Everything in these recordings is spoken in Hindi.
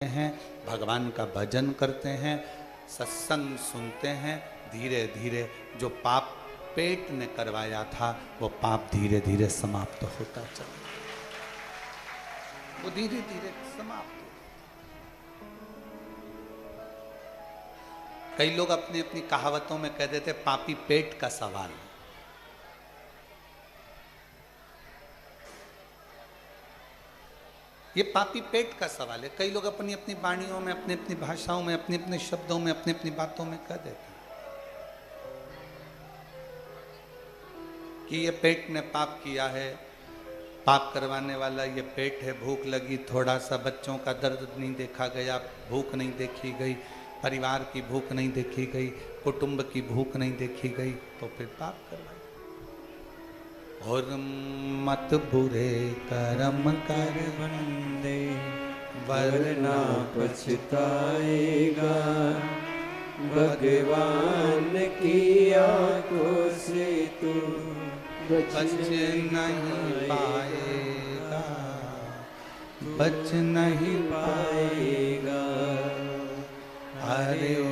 हैं, भगवान का भजन करते हैं, सत्संग सुनते हैं, धीरे धीरे जो पाप पेट ने करवाया था वो पाप धीरे धीरे समाप्त होता चला, वो धीरे धीरे समाप्त हो। कई लोग अपनी अपनी कहावतों में कह देते पापी पेट का सवाल है। ये पापी पेट का सवाल है। कई लोग अपनी अपनी वाणियों में, अपनी अपनी भाषाओं में, अपने अपने शब्दों में, अपनी अपनी बातों में कह देते हैं कि ये पेट ने पाप किया है, पाप करवाने वाला ये पेट है। भूख लगी थोड़ा सा, बच्चों का दर्द नहीं देखा गया, भूख नहीं देखी गई, परिवार की भूख नहीं देखी गई, कुटुंब की भूख नहीं देखी गई, तो फिर पाप करवाए। और मत बुरे कर्म कर बंदे वरना पछताएगा, भगवान की आंखों से तू बच नहीं पाएगा, बच नहीं पाएगा। अरे ओ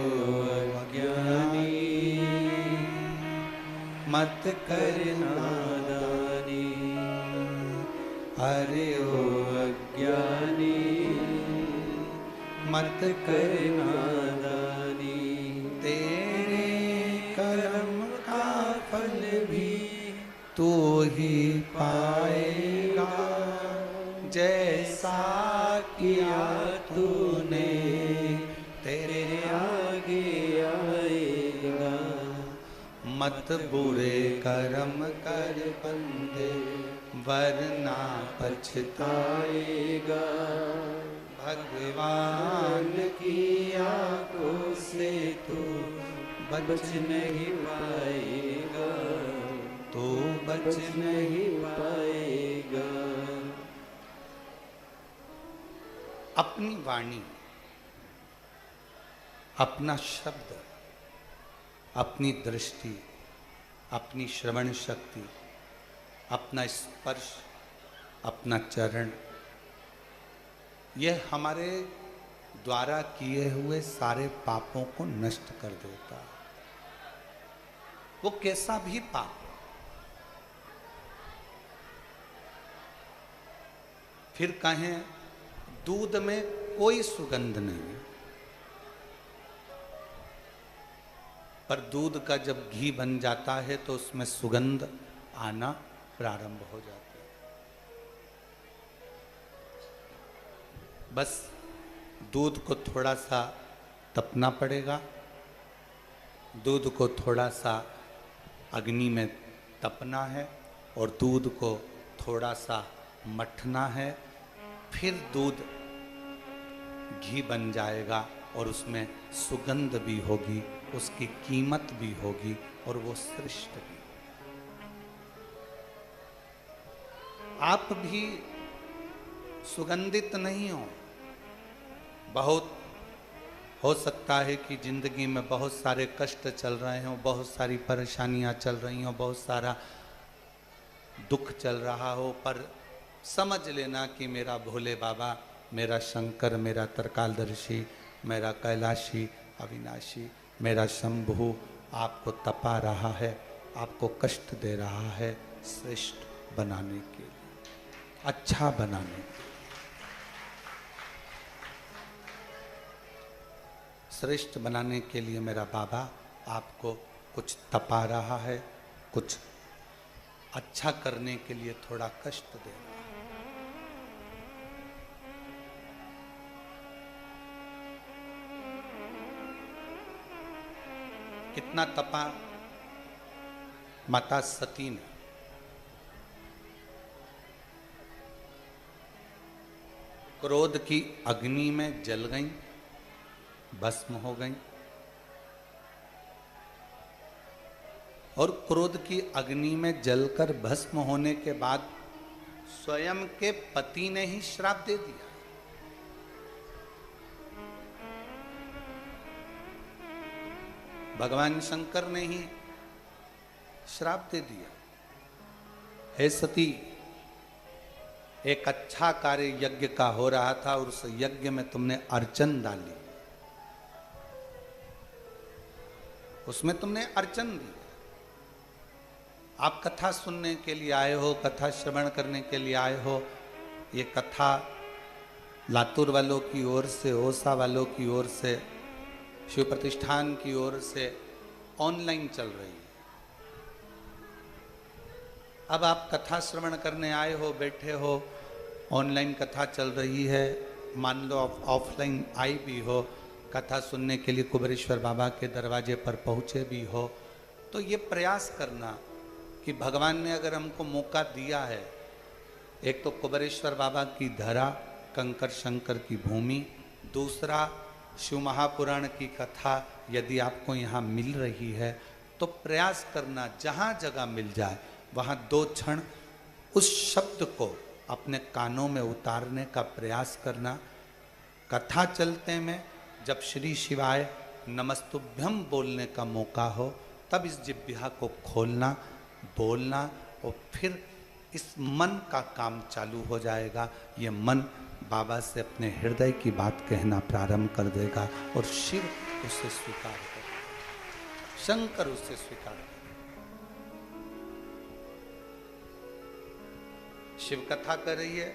अज्ञानी मत करना दानी, अरे ओ अज्ञानी मत करना दानी, तेरे कर्म का फल भी तू ही पाएगा, जैसा किया तूने तेरे आगे आएगा। मत बुरे कर्म कर बंदे वरना पछताएगा, भगवान की आंखों से तू बच नहीं पाएगा, तू बच नहीं पाएगा। अपनी वाणी, अपना शब्द, अपनी दृष्टि, अपनी श्रवण शक्ति, अपना स्पर्श, अपना चरण, यह हमारे द्वारा किए हुए सारे पापों को नष्ट कर देता है। वो कैसा भी पाप, फिर कहें दूध में कोई सुगंध नहीं, पर दूध का जब घी बन जाता है तो उसमें सुगंध आना प्रारंभ हो जाती है। बस दूध को थोड़ा सा तपना पड़ेगा, दूध को थोड़ा सा अग्नि में तपना है और दूध को थोड़ा सा मठना है, फिर दूध घी बन जाएगा और उसमें सुगंध भी होगी, उसकी कीमत भी होगी और वो श्रेष्ठ भी। आप भी सुगंधित नहीं हो। बहुत हो सकता है कि जिंदगी में बहुत सारे कष्ट चल रहे हों, बहुत सारी परेशानियां चल रही हों, बहुत सारा दुख चल रहा हो, पर समझ लेना कि मेरा भोले बाबा, मेरा शंकर, मेरा तरकालदर्शी, मेरा कैलाशी अविनाशी, मेरा शंभु आपको तपा रहा है, आपको कष्ट दे रहा है श्रेष्ठ बनाने के लिए, अच्छा बनाने के लिए। श्रेष्ठ बनाने के लिए मेरा बाबा आपको कुछ तपा रहा है, कुछ अच्छा करने के लिए थोड़ा कष्ट दे रहा है। कितना तपा माता सती ने। क्रोध की अग्नि में जल गई, भस्म हो गई, और क्रोध की अग्नि में जलकर भस्म होने के बाद स्वयं के पति ने ही श्राप दे दिया। भगवान शंकर ने ही श्राप दे दिया, हे सती एक अच्छा कार्य यज्ञ का हो रहा था और उस यज्ञ में तुमने अर्चन डाली, उसमें तुमने अर्चन दी। आप कथा सुनने के लिए आए हो, कथा श्रवण करने के लिए आए हो। ये कथा लातूर वालों की ओर से, ओसा वालों की ओर से, शिव प्रतिष्ठान की ओर से ऑनलाइन चल रही है। अब आप कथा श्रवण करने आए हो, बैठे हो, ऑनलाइन कथा चल रही है। मान लो आप ऑफलाइन आई भी हो, कथा सुनने के लिए कुबेरेश्वर बाबा के दरवाजे पर पहुँचे भी हो, तो ये प्रयास करना कि भगवान ने अगर हमको मौका दिया है, एक तो कुबेरेश्वर बाबा की धरा, कंकर शंकर की भूमि, दूसरा शिव महापुराण की कथा यदि आपको यहाँ मिल रही है तो प्रयास करना जहाँ जगह मिल जाए वहाँ 2 क्षण उस शब्द को अपने कानों में उतारने का प्रयास करना। कथा चलते में जब श्री शिवाय नमस्तुभ्यम बोलने का मौका हो तब इस जिह्वा को खोलना, बोलना, और फिर इस मन का काम चालू हो जाएगा। ये मन बाबा से अपने हृदय की बात कहना प्रारंभ कर देगा और शिव उसे स्वीकार करेगा, शंकर उसे स्वीकार करेगा। शिव कथा कर रही है,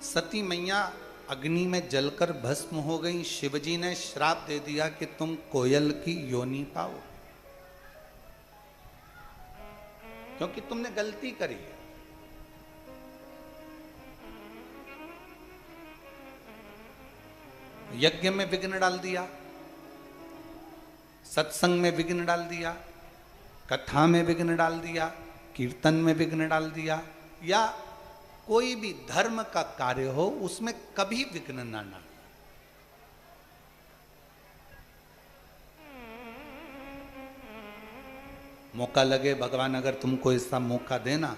सती मैया अग्नि में जलकर भस्म हो गई। शिवजी ने श्राप दे दिया कि तुम कोयल की योनि पाओ, क्योंकि तुमने गलती करी है। यज्ञ में विघ्न डाल दिया, सत्संग में विघ्न डाल दिया, कथा में विघ्न डाल दिया, कीर्तन में विघ्न डाल दिया, या कोई भी धर्म का कार्य हो उसमें कभी विघ्न ना डालना। मौका लगे, भगवान अगर तुमको ऐसा मौका देना,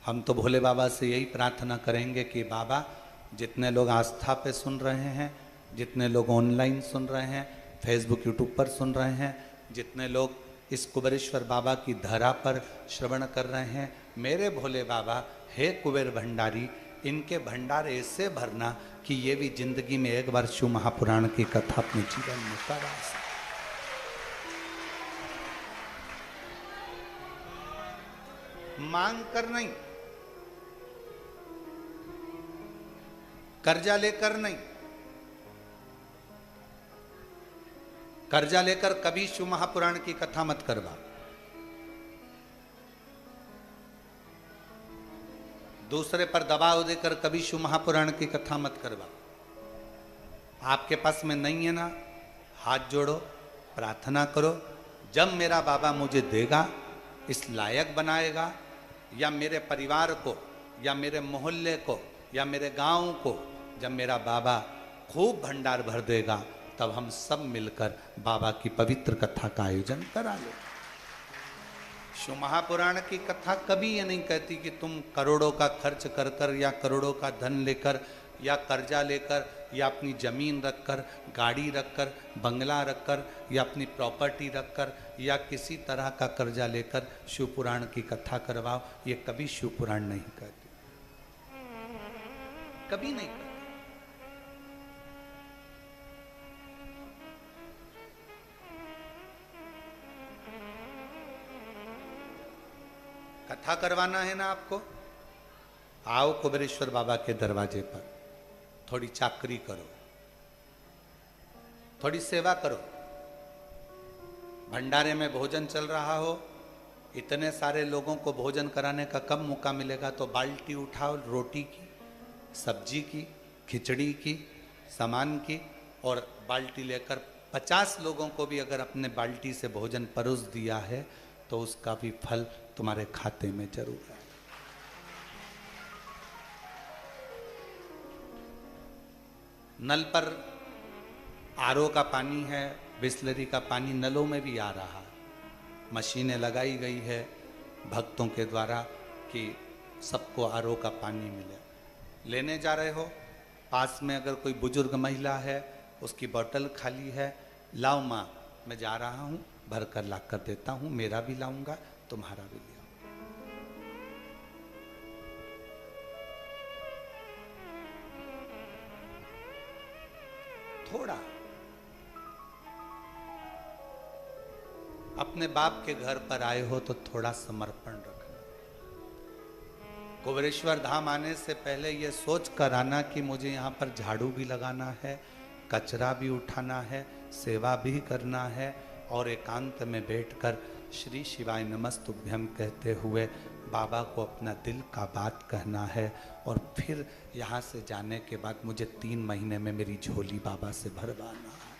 हम तो भोले बाबा से यही प्रार्थना करेंगे कि बाबा जितने लोग आस्था पे सुन रहे हैं, जितने लोग ऑनलाइन सुन रहे हैं, फेसबुक यूट्यूब पर सुन रहे हैं, जितने लोग इस कुबेरेश्वर बाबा की धरा पर श्रवण कर रहे हैं, मेरे भोले बाबा हे कुबेर भंडारी, इनके भंडार ऐसे भरना कि ये भी जिंदगी में एक बार शिव महापुराण की कथा अपने जीवन में करा सके। मांग कर नहीं, कर्जा लेकर नहीं, कर्जा लेकर कभी शिव महापुराण की कथा मत करवा। दूसरे पर दबाव देकर कभी शिव महापुराण की कथा मत करवा। आपके पास में नहीं है ना, हाथ जोड़ो, प्रार्थना करो, जब मेरा बाबा मुझे देगा, इस लायक बनाएगा, या मेरे परिवार को, या मेरे मोहल्ले को, या मेरे गांव को, जब मेरा बाबा खूब भंडार भर देगा, तब हम सब मिलकर बाबा की पवित्र कथा का आयोजन करा ले। शिव महापुराण की कथा कभी ये नहीं कहती कि तुम करोड़ों का खर्च कर कर, या करोड़ों का धन लेकर, या कर्जा लेकर, या अपनी जमीन रखकर, गाड़ी रखकर, बंगला रखकर, या अपनी प्रॉपर्टी रखकर, या किसी तरह का कर्जा लेकर शिव पुराण की कथा करवाओ। ये कभी शिव पुराण नहीं कहती, कभी नहीं कहती। कथा करवाना है ना आपको, आओ कुबेरेश्वर बाबा के दरवाजे पर, थोड़ी चाकरी करो, थोड़ी सेवा करो। भंडारे में भोजन चल रहा हो, इतने सारे लोगों को भोजन कराने का कब मौका मिलेगा, तो बाल्टी उठाओ, रोटी की, सब्जी की, खिचड़ी की, सामान की, और बाल्टी लेकर 50 लोगों को भी अगर अपने बाल्टी से भोजन परोस दिया है तो उसका भी फल तुम्हारे खाते में जरूर है। नल पर आरओ का पानी है, बिस्लरी का पानी नलों में भी आ रहा है, मशीनें लगाई गई है भक्तों के द्वारा कि सबको आरओ का पानी मिले। लेने जा रहे हो, पास में अगर कोई बुजुर्ग महिला है, उसकी बोतल खाली है, लाओ माँ मैं जा रहा हूँ, भर कर ला कर देता हूँ, मेरा भी लाऊंगा, तुम्हारा भी ले आओ। थोड़ा अपने बाप के घर पर आए हो तो थोड़ा समर्पण रखना। कुबेरेश्वर धाम आने से पहले यह सोच कर आना कि मुझे यहाँ पर झाड़ू भी लगाना है, कचरा भी उठाना है, सेवा भी करना है, और एकांत में बैठकर श्री शिवाय नमस्तुभ्यम कहते हुए बाबा को अपना दिल का बात कहना है। और फिर यहाँ से जाने के बाद मुझे 3 महीने में मेरी झोली बाबा से भरवाना है,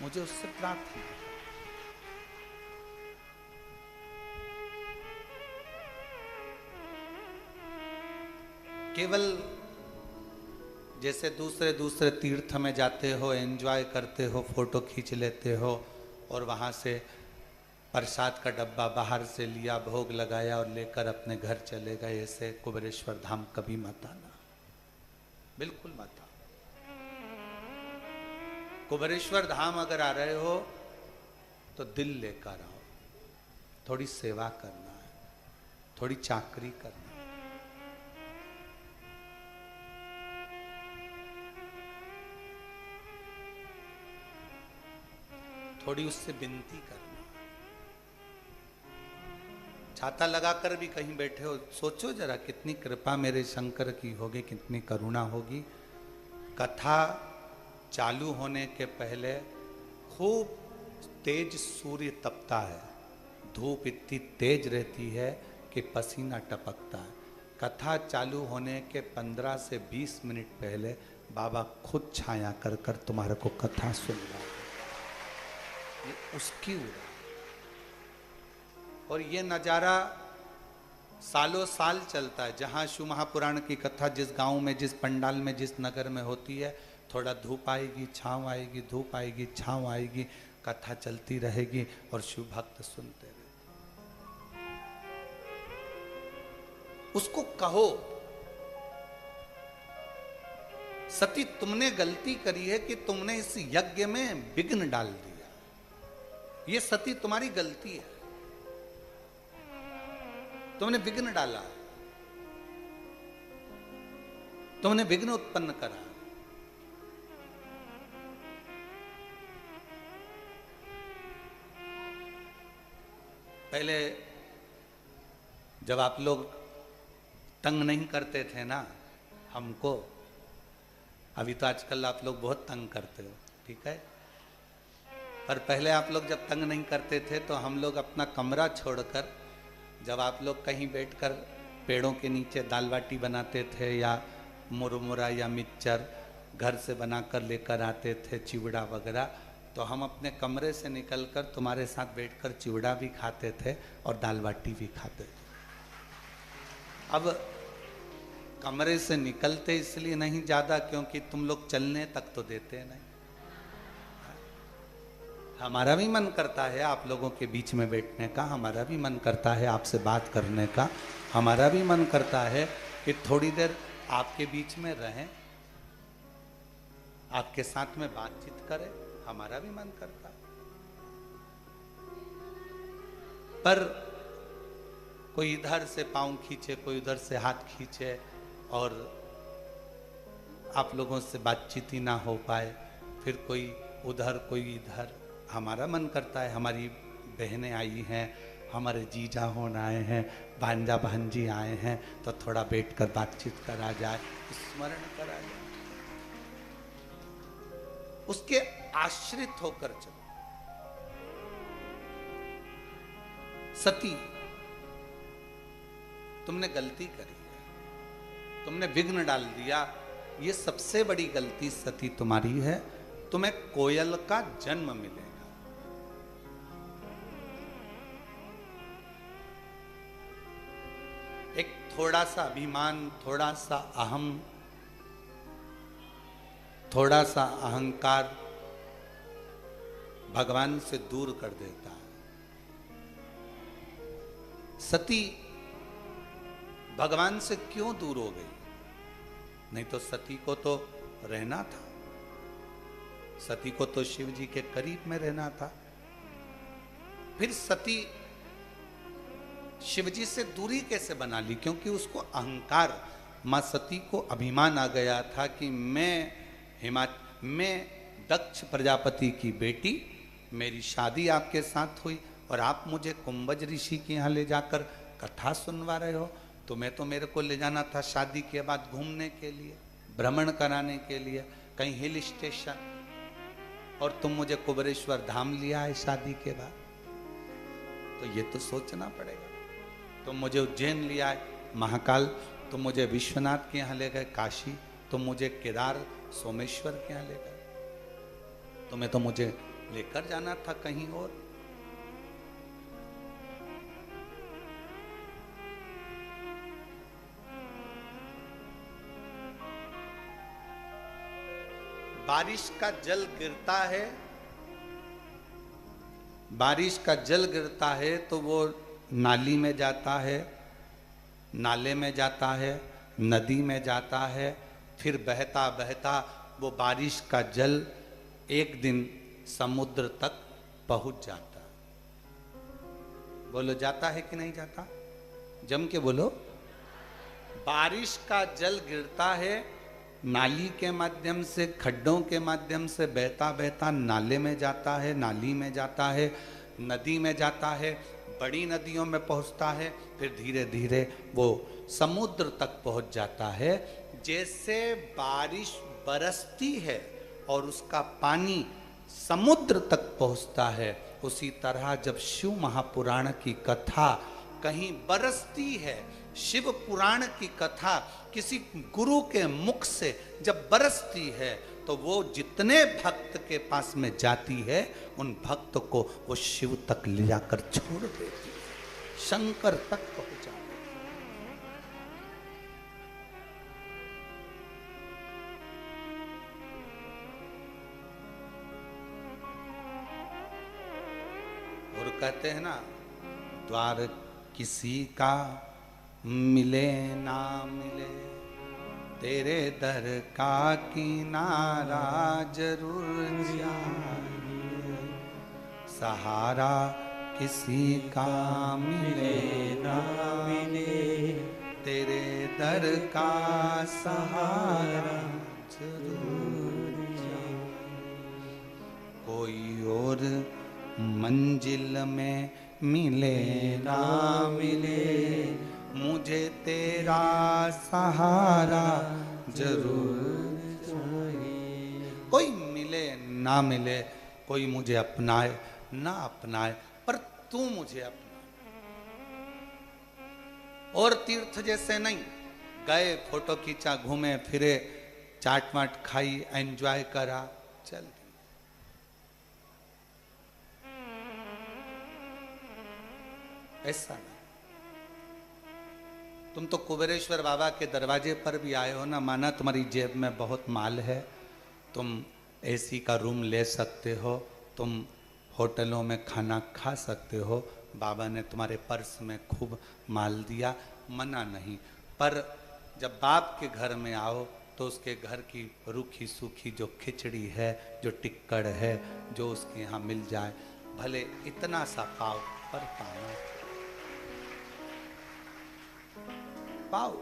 मुझे उससे प्रार्थना है। केवल जैसे दूसरे तीर्थ में जाते हो, एंजॉय करते हो, फोटो खींच लेते हो और वहाँ से प्रसाद का डब्बा बाहर से लिया, भोग लगाया और लेकर अपने घर चले गए, ऐसे कुबेरेश्वर धाम कभी मत आना, बिल्कुल मत आओ। कुबेरेश्वर धाम अगर आ रहे हो तो दिल लेकर आओ, थोड़ी सेवा करना है, थोड़ी चाकरी करना है। थोड़ी उससे विनती करना। छाता लगाकर भी कहीं बैठे हो, सोचो जरा कितनी कृपा मेरे शंकर की होगी, कितनी करुणा होगी। कथा चालू होने के पहले खूब तेज सूर्य तपता है, धूप इतनी तेज रहती है कि पसीना टपकता है। कथा चालू होने के 15 से 20 मिनट पहले बाबा खुद छाया कर कर तुम्हारे को कथा सुन रहा है, ये उसकी उड़ा। और ये नज़ारा सालों साल चलता है। जहाँ शिव महापुराण की कथा जिस गांव में, जिस पंडाल में, जिस नगर में होती है, थोड़ा धूप आएगी, छाँव आएगी, धूप आएगी, छाँव आएगी, कथा चलती रहेगी और शिव भक्त सुनते रहेंगे। उसको कहो, सती तुमने गलती करी है कि तुमने इस यज्ञ में विघ्न डाल दिया, ये सती तुम्हारी गलती है, तुमने विघ्न डाला, तुमने विघ्न उत्पन्न करा। पहले जब आप लोग तंग नहीं करते थे ना हमको, अभी तो आजकल आप लोग बहुत तंग करते हो, ठीक है, पर पहले आप लोग जब तंग नहीं करते थे तो हम लोग अपना कमरा छोड़कर, जब आप लोग कहीं बैठकर पेड़ों के नीचे दाल बाटी बनाते थे या मुरमुरा या मिक्सचर घर से बनाकर लेकर आते थे, चिवड़ा वगैरह, तो हम अपने कमरे से निकलकर तुम्हारे साथ बैठकर चिवड़ा भी खाते थे और दाल बाटी भी खाते थे। अब कमरे से निकलते इसलिए नहीं ज़्यादा क्योंकि तुम लोग चलने तक तो देते नहीं। हमारा भी मन करता है आप लोगों के बीच में बैठने का, हमारा भी मन करता है आपसे बात करने का, हमारा भी मन करता है कि थोड़ी देर आपके बीच में रहें, आपके साथ में बातचीत करें, हमारा भी मन करता है। पर कोई इधर से पाँव खींचे, कोई उधर से हाथ खींचे और आप लोगों से बातचीत ही ना हो पाए, फिर कोई उधर कोई इधर। हमारा मन करता है, हमारी बहनें आई हैं, हमारे जीजा होन आए हैं, भांजा भांजी आए हैं, तो थोड़ा बैठकर बातचीत करा जाए, स्मरण करा जाए, उसके आश्रित होकर चलो। सती तुमने गलती करी है, तुमने विघ्न डाल दिया, ये सबसे बड़ी गलती सती तुम्हारी है। तुम्हें कोयल का जन्म मिलेगा। एक थोड़ा सा अभिमान, थोड़ा सा अहम, थोड़ा सा अहंकार भगवान से दूर कर देता है। सती भगवान से क्यों दूर हो गई? नहीं तो सती को तो रहना था, सती को तो शिव जी के करीब में रहना था। फिर सती शिव जी से दूरी कैसे बना ली? क्योंकि उसको अहंकार, मां सती को अभिमान आ गया था कि मैं दक्ष प्रजापति की बेटी, मेरी शादी आपके साथ हुई और आप मुझे कुंभज ऋषि के यहाँ ले जाकर कथा सुनवा रहे हो। तुम्हें तो मेरे को ले जाना था शादी के बाद घूमने के लिए, भ्रमण कराने के लिए, कहीं हिल स्टेशन, और तुम मुझे कुबेरेश्वर धाम लिया है शादी के बाद। तो ये तो सोचना पड़ेगा। तुम मुझे उज्जैन लिया है, महाकाल, तुम मुझे विश्वनाथ के यहाँ ले गए, काशी, तुम मुझे केदार सोमेश्वर के यहाँ ले गए, तुम्हें तो मुझे लेकर जाना था कहीं और। बारिश का जल गिरता है, बारिश का जल गिरता है तो वो नाली में जाता है, नाले में जाता है, नदी में जाता है, फिर बहता बहता वो बारिश का जल एक दिन समुद्र तक पहुंच जाता है। बोलो जाता है कि नहीं जाता? जम के बोलो। बारिश का जल गिरता है, नाली के माध्यम से, खड्डों के माध्यम से बहता बहता नाले में जाता है, नाली में जाता है, नदी में जाता है, बड़ी नदियों में पहुंचता है, फिर धीरे धीरे वो समुद्र तक पहुंच जाता है। जैसे बारिश बरसती है और उसका पानी समुद्र तक पहुंचता है, उसी तरह जब शिव महापुराण की कथा कहीं बरसती है, शिव पुराण की कथा किसी गुरु के मुख से जब बरसती है, तो वो जितने भक्त के पास में जाती है, उन भक्त को वो शिव तक ले जाकर छोड़ देती है, शंकर तक पहुंचा। और कहते हैं ना, द्वार किसी का मिले ना मिले, तेरे दर का किनारा जरूर चाहिए। सहारा किसी का मिले ना मिले, तेरे दर का सहारा जरूर चाहिए। कोई और मंजिल में मिले ना मिले, मुझे तेरा सहारा जरूर चाहिए। कोई मिले ना मिले, कोई मुझे अपनाए ना अपनाए, पर तू मुझे अपना। और तीर्थ जैसे नहीं, गए, फोटो खींचा, घूमे फिरे, चाट वाट खाई, एंजॉय करा, चल। ऐसा नहीं। तुम तो कुबेरेश्वर बाबा के दरवाजे पर भी आए हो ना, माना तुम्हारी जेब में बहुत माल है, तुम एसी का रूम ले सकते हो, तुम होटलों में खाना खा सकते हो, बाबा ने तुम्हारे पर्स में खूब माल दिया, मना नहीं। पर जब बाप के घर में आओ तो उसके घर की रूखी सूखी जो खिचड़ी है, जो टिक्कड़ है, जो उसके यहाँ मिल जाए, भले इतना सा पाओ, पर पाना पाओ।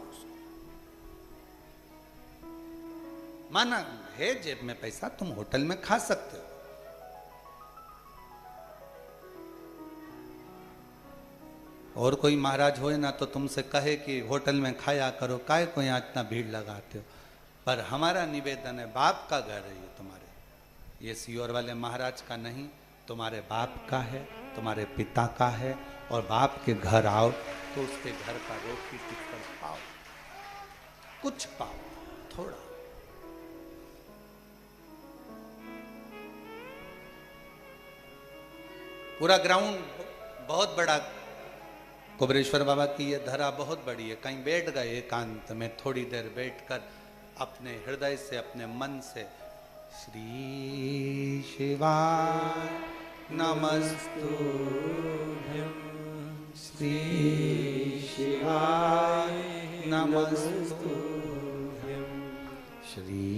माना है जेब में पैसा, तुम होटल में खा सकते हो, और कोई महाराज होए ना तो तुमसे कहे कि होटल में खाया करो, काहे को यहाँ इतना भीड़ लगाते हो। पर हमारा निवेदन है, बाप का घर है ये तुम्हारे, ये सीहोर वाले महाराज का नहीं, तुम्हारे बाप का है, तुम्हारे पिता का है। और बाप के घर आओ तो उसके घर का रोटी टिक्कर पाओ, कुछ पाओ, थोड़ा। पूरा ग्राउंड बहुत बड़ा, कुबेरेश्वर बाबा की ये धरा बहुत बड़ी है। कहीं बैठ गए एकांत में, थोड़ी देर बैठकर अपने हृदय से, अपने मन से, श्री शिवाय नमस्तुभ्यं, श्री शिवाय नमस्तुभ्यं, श्री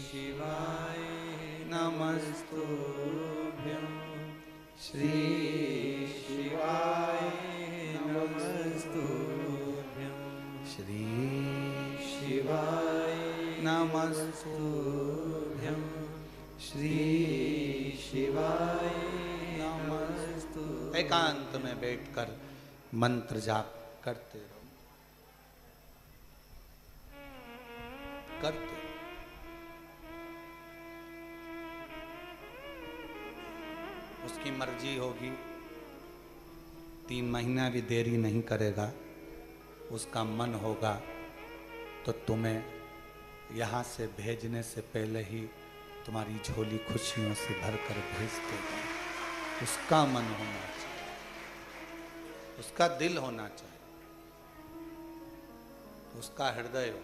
शिवाय नमस्तुभ्यं, श्री शिवाय नमस्तुभ्यं, श्री शिवाय नमस्तुभ्यं, श्री शिवाय नमस्तु। एकांत में बैठकर मंत्र जाप करते रहो, करते रहो। उसकी मर्जी होगी, 3 महीना भी देरी नहीं करेगा। उसका मन होगा तो तुम्हें यहाँ से भेजने से पहले ही तुम्हारी झोली खुशियों से भरकर भेज देगा। उसका मन होना चाहिए, उसका दिल होना चाहिए, उसका हृदय हो।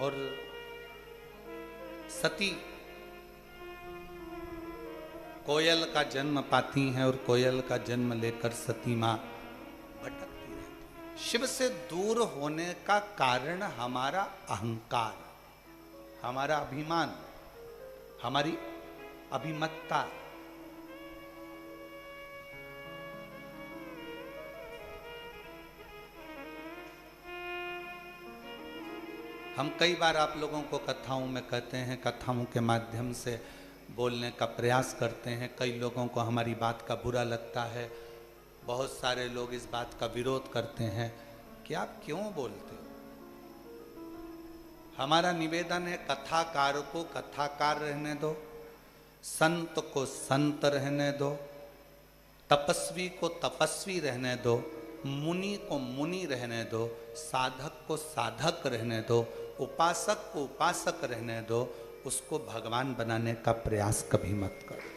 और सती कोयल का जन्म पाती हैं और कोयल का जन्म लेकर सती मां भटकती रहती है। शिव से दूर होने का कारण हमारा अहंकार, हमारा अभिमान, हमारी अभिमत्ता। हम कई बार आप लोगों को कथाओं में कहते हैं, कथाओं के माध्यम से बोलने का प्रयास करते हैं। कई लोगों को हमारी बात का बुरा लगता है, बहुत सारे लोग इस बात का विरोध करते हैं कि आप क्यों बोलते हो। हमारा निवेदन है, कथाकार को कथाकार रहने दो, संत को संत रहने दो, तपस्वी को तपस्वी रहने दो, मुनि को मुनि रहने दो, साधक को साधक रहने दो, उपासक को उपासक रहने दो। उसको भगवान बनाने का प्रयास कभी मत करो,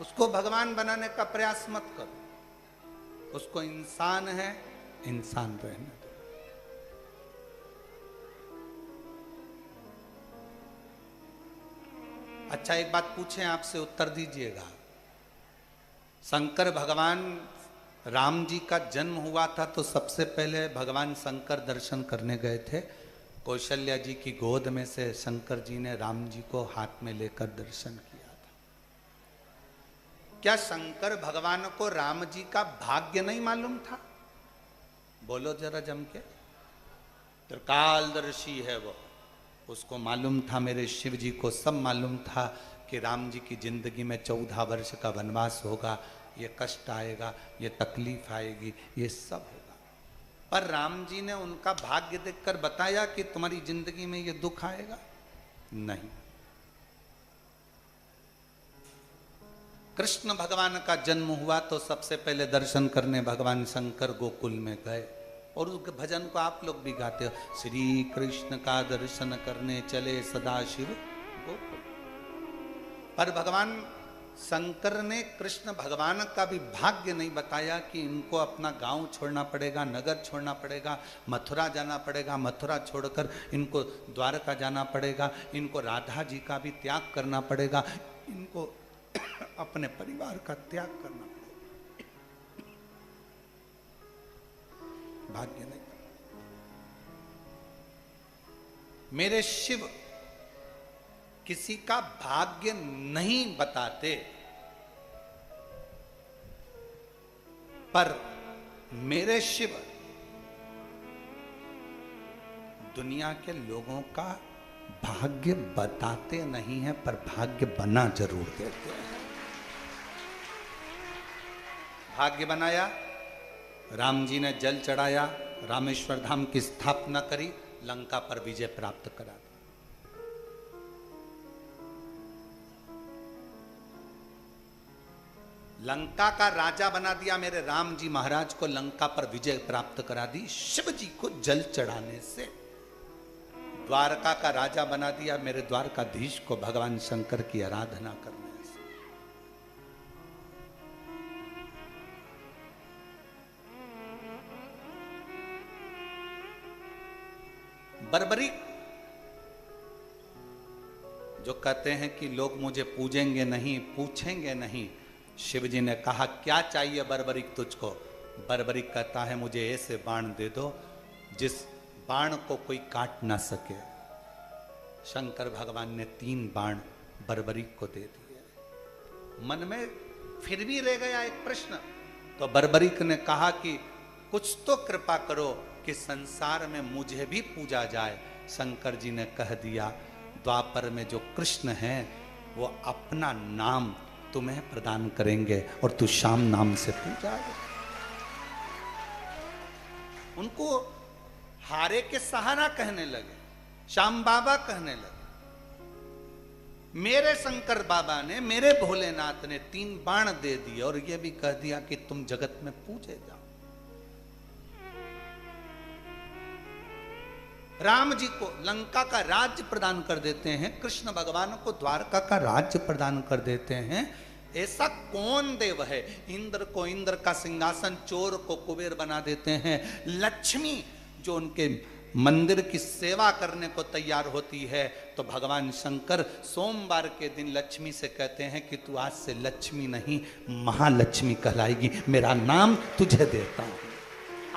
उसको भगवान बनाने का प्रयास मत करो। उसको इंसान है, इंसान रहने दो। अच्छा, एक बात पूछें, आपसे उत्तर दीजिएगा। शंकर भगवान राम जी का जन्म हुआ था तो सबसे पहले भगवान शंकर दर्शन करने गए थे। कौशल्या जी की गोद में से शंकर जी ने राम जी को हाथ में लेकर दर्शन किया था। क्या शंकर भगवान को राम जी का भाग्य नहीं मालूम था? बोलो जरा जम के। त्रिकालदर्शी है वो, उसको मालूम था, मेरे शिव जी को सब मालूम था कि राम जी की जिंदगी में 14 वर्ष का वनवास होगा, ये कष्ट आएगा, ये तकलीफ आएगी, ये सब होगा। पर राम जी ने उनका भाग्य देखकर बताया कि तुम्हारी जिंदगी में ये दुख आएगा? नहीं। कृष्ण भगवान का जन्म हुआ तो सबसे पहले दर्शन करने भगवान शंकर गोकुल में गए। और उस भजन को आप लोग भी गाते हो, श्री कृष्ण का दर्शन करने चले सदाशिव गोकुल। पर भगवान शंकर ने कृष्ण भगवान का भी भाग्य नहीं बताया कि इनको अपना गांव छोड़ना पड़ेगा, नगर छोड़ना पड़ेगा, मथुरा जाना पड़ेगा, मथुरा छोड़कर इनको द्वारका जाना पड़ेगा, इनको राधा जी का भी त्याग करना पड़ेगा, इनको अपने परिवार का त्याग करना पड़ेगा। भाग्य नहीं। मेरे शिव किसी का भाग्य नहीं बताते, पर मेरे शिव दुनिया के लोगों का भाग्य बताते नहीं हैं, पर भाग्य बना जरूर देते हैं। भाग्य बनाया, राम जी ने जल चढ़ाया, रामेश्वर धाम की स्थापना करी, लंका पर विजय प्राप्त करा। लंका का राजा बना दिया, मेरे राम जी महाराज को लंका पर विजय प्राप्त करा दी शिव जी को जल चढ़ाने से। द्वारका का राजा बना दिया मेरे द्वारकाधीश को भगवान शंकर की आराधना करने से। बर्बरीक जो कहते हैं कि लोग मुझे पूजेंगे नहीं, पूछेंगे नहीं, शिव जी ने कहा क्या चाहिए बर्बरीक तुझको? बर्बरीक कहता है मुझे ऐसे बाण दे दो जिस बाण को कोई काट ना सके। शंकर भगवान ने 3 बाण बर्बरीक को दे दिए। मन में फिर भी रह गया एक प्रश्न। तो बर्बरीक ने कहा कि कुछ तो कृपा करो कि संसार में मुझे भी पूजा जाए। शंकर जी ने कह दिया, द्वापर में जो कृष्ण हैं वो अपना नाम तुम्हें प्रदान करेंगे और तू श्याम नाम से पूजा। उनको हारे के सहारा कहने लगे, श्याम बाबा कहने लगे। मेरे शंकर बाबा ने, मेरे भोलेनाथ ने 3 बाण दे दिए और यह भी कह दिया कि तुम जगत में पूजे जाओ। राम जी को लंका का राज्य प्रदान कर देते हैं, कृष्ण भगवान को द्वारका का राज्य प्रदान कर देते हैं। ऐसा कौन देव है? इंद्र को इंद्र का सिंहासन, चोर को कुबेर बना देते हैं। लक्ष्मी जो उनके मंदिर की सेवा करने को तैयार होती है, तो भगवान शंकर सोमवार के दिन लक्ष्मी से कहते हैं कि तू आज से लक्ष्मी नहीं महालक्ष्मी कहलाएगी, मेरा नाम तुझे देता हूं।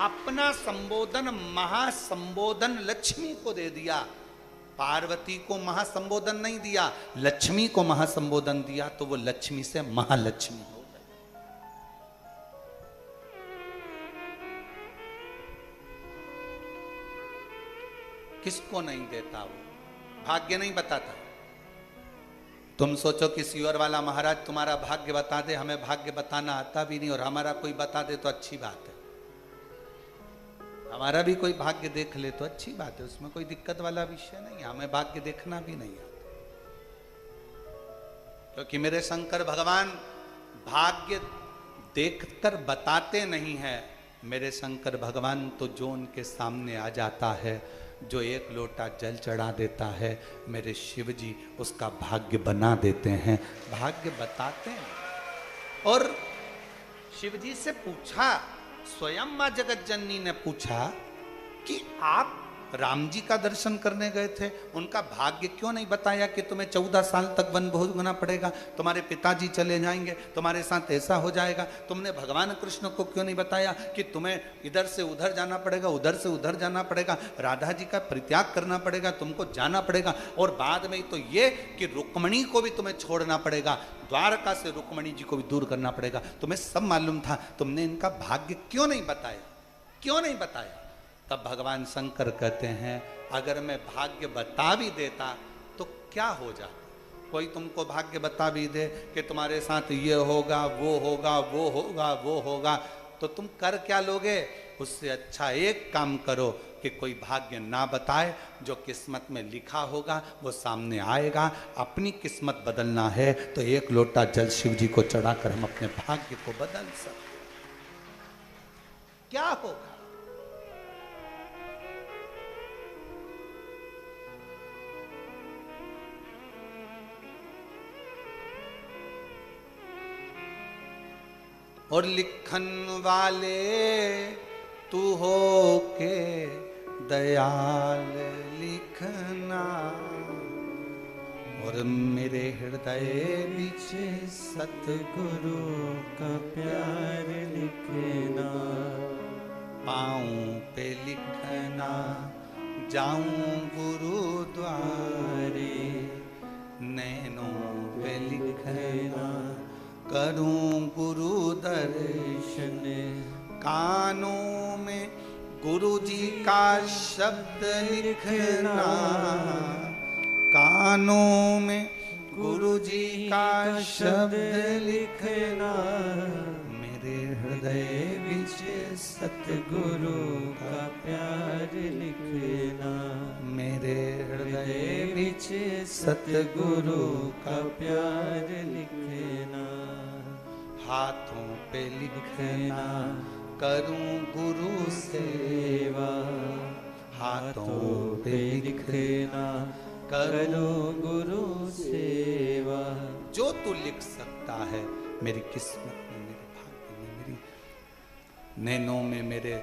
अपना संबोधन महासंबोधन लक्ष्मी को दे दिया। पार्वती को महासंबोधन नहीं दिया, लक्ष्मी को महासंबोधन दिया, तो वो लक्ष्मी से महालक्ष्मी हो गई। किसको नहीं देता वो? भाग्य नहीं बताता। तुम सोचो कि सियोर वाला महाराज तुम्हारा भाग्य बता दे, हमें भाग्य बताना आता भी नहीं, और हमारा कोई बता दे तो अच्छी बात है। हमारा भी कोई भाग्य देख ले तो अच्छी बात है, उसमें कोई दिक्कत वाला विषय नहीं है। हमें भाग्य देखना भी नहीं आता, क्योंकि मेरे शंकर भगवान भाग्य देखकर बताते नहीं है। मेरे शंकर भगवान तो जो उनके सामने आ जाता है, जो एक लोटा जल चढ़ा देता है, मेरे शिव जी उसका भाग्य बना देते हैं, भाग्य बताते हैं। और शिव जी से पूछा, स्वयं मां जगत जननी ने पूछा कि आप राम जी का दर्शन करने गए थे, उनका भाग्य क्यों नहीं बताया कि तुम्हें 14 साल तक वन भोगना पड़ेगा, तुम्हारे पिताजी चले जाएंगे, तुम्हारे साथ ऐसा हो जाएगा। तुमने भगवान कृष्ण को क्यों नहीं बताया कि तुम्हें इधर से उधर जाना पड़ेगा, उधर से उधर जाना पड़ेगा, राधा जी का परित्याग करना पड़ेगा, तुमको जाना पड़ेगा, और बाद में तो ये कि रुक्मणी को भी तुम्हें छोड़ना पड़ेगा, द्वारका से रुक्मणी जी को भी दूर करना पड़ेगा। तुम्हें सब मालूम था, तुमने इनका भाग्य क्यों नहीं बताया, क्यों नहीं बताया? तब भगवान शंकर कहते हैं, अगर मैं भाग्य बता भी देता तो क्या हो जाता? कोई तुमको भाग्य बता भी दे कि तुम्हारे साथ ये होगा, वो होगा, वो होगा, वो होगा, तो तुम कर क्या लोगे? उससे अच्छा एक काम करो कि कोई भाग्य ना बताए, जो किस्मत में लिखा होगा वो सामने आएगा। अपनी किस्मत बदलना है तो एक लोटा जल शिव जी को चढ़ाकर हम अपने भाग्य को बदल सकते। क्या होगा? और लिखन वाले तू हो के दयाल लिखना, और मेरे हृदय बीच सतगुरु का प्यार लिखना। पाँव पे लिखना, जाऊं गुरुद्वारे, नैनों पे लिखना, करूं गुरु दर्शन, कानों में गुरु जी का शब्द लिखना, कानों में गुरु जी का शब्द लिखना, मेरे हृदय बीच सतगुरु का प्यार लिखना। मेरे हृदय बीच सतगुरु का प्यार लिखना। हाथों पे लिखना, करूं गुरु सेवा, हाथों पे लिखना, करूं गुरु सेवा। जो तू लिख सकता है मेरी किस्मत में, मेरे भाग्य में, मेरी नैनों में मेरे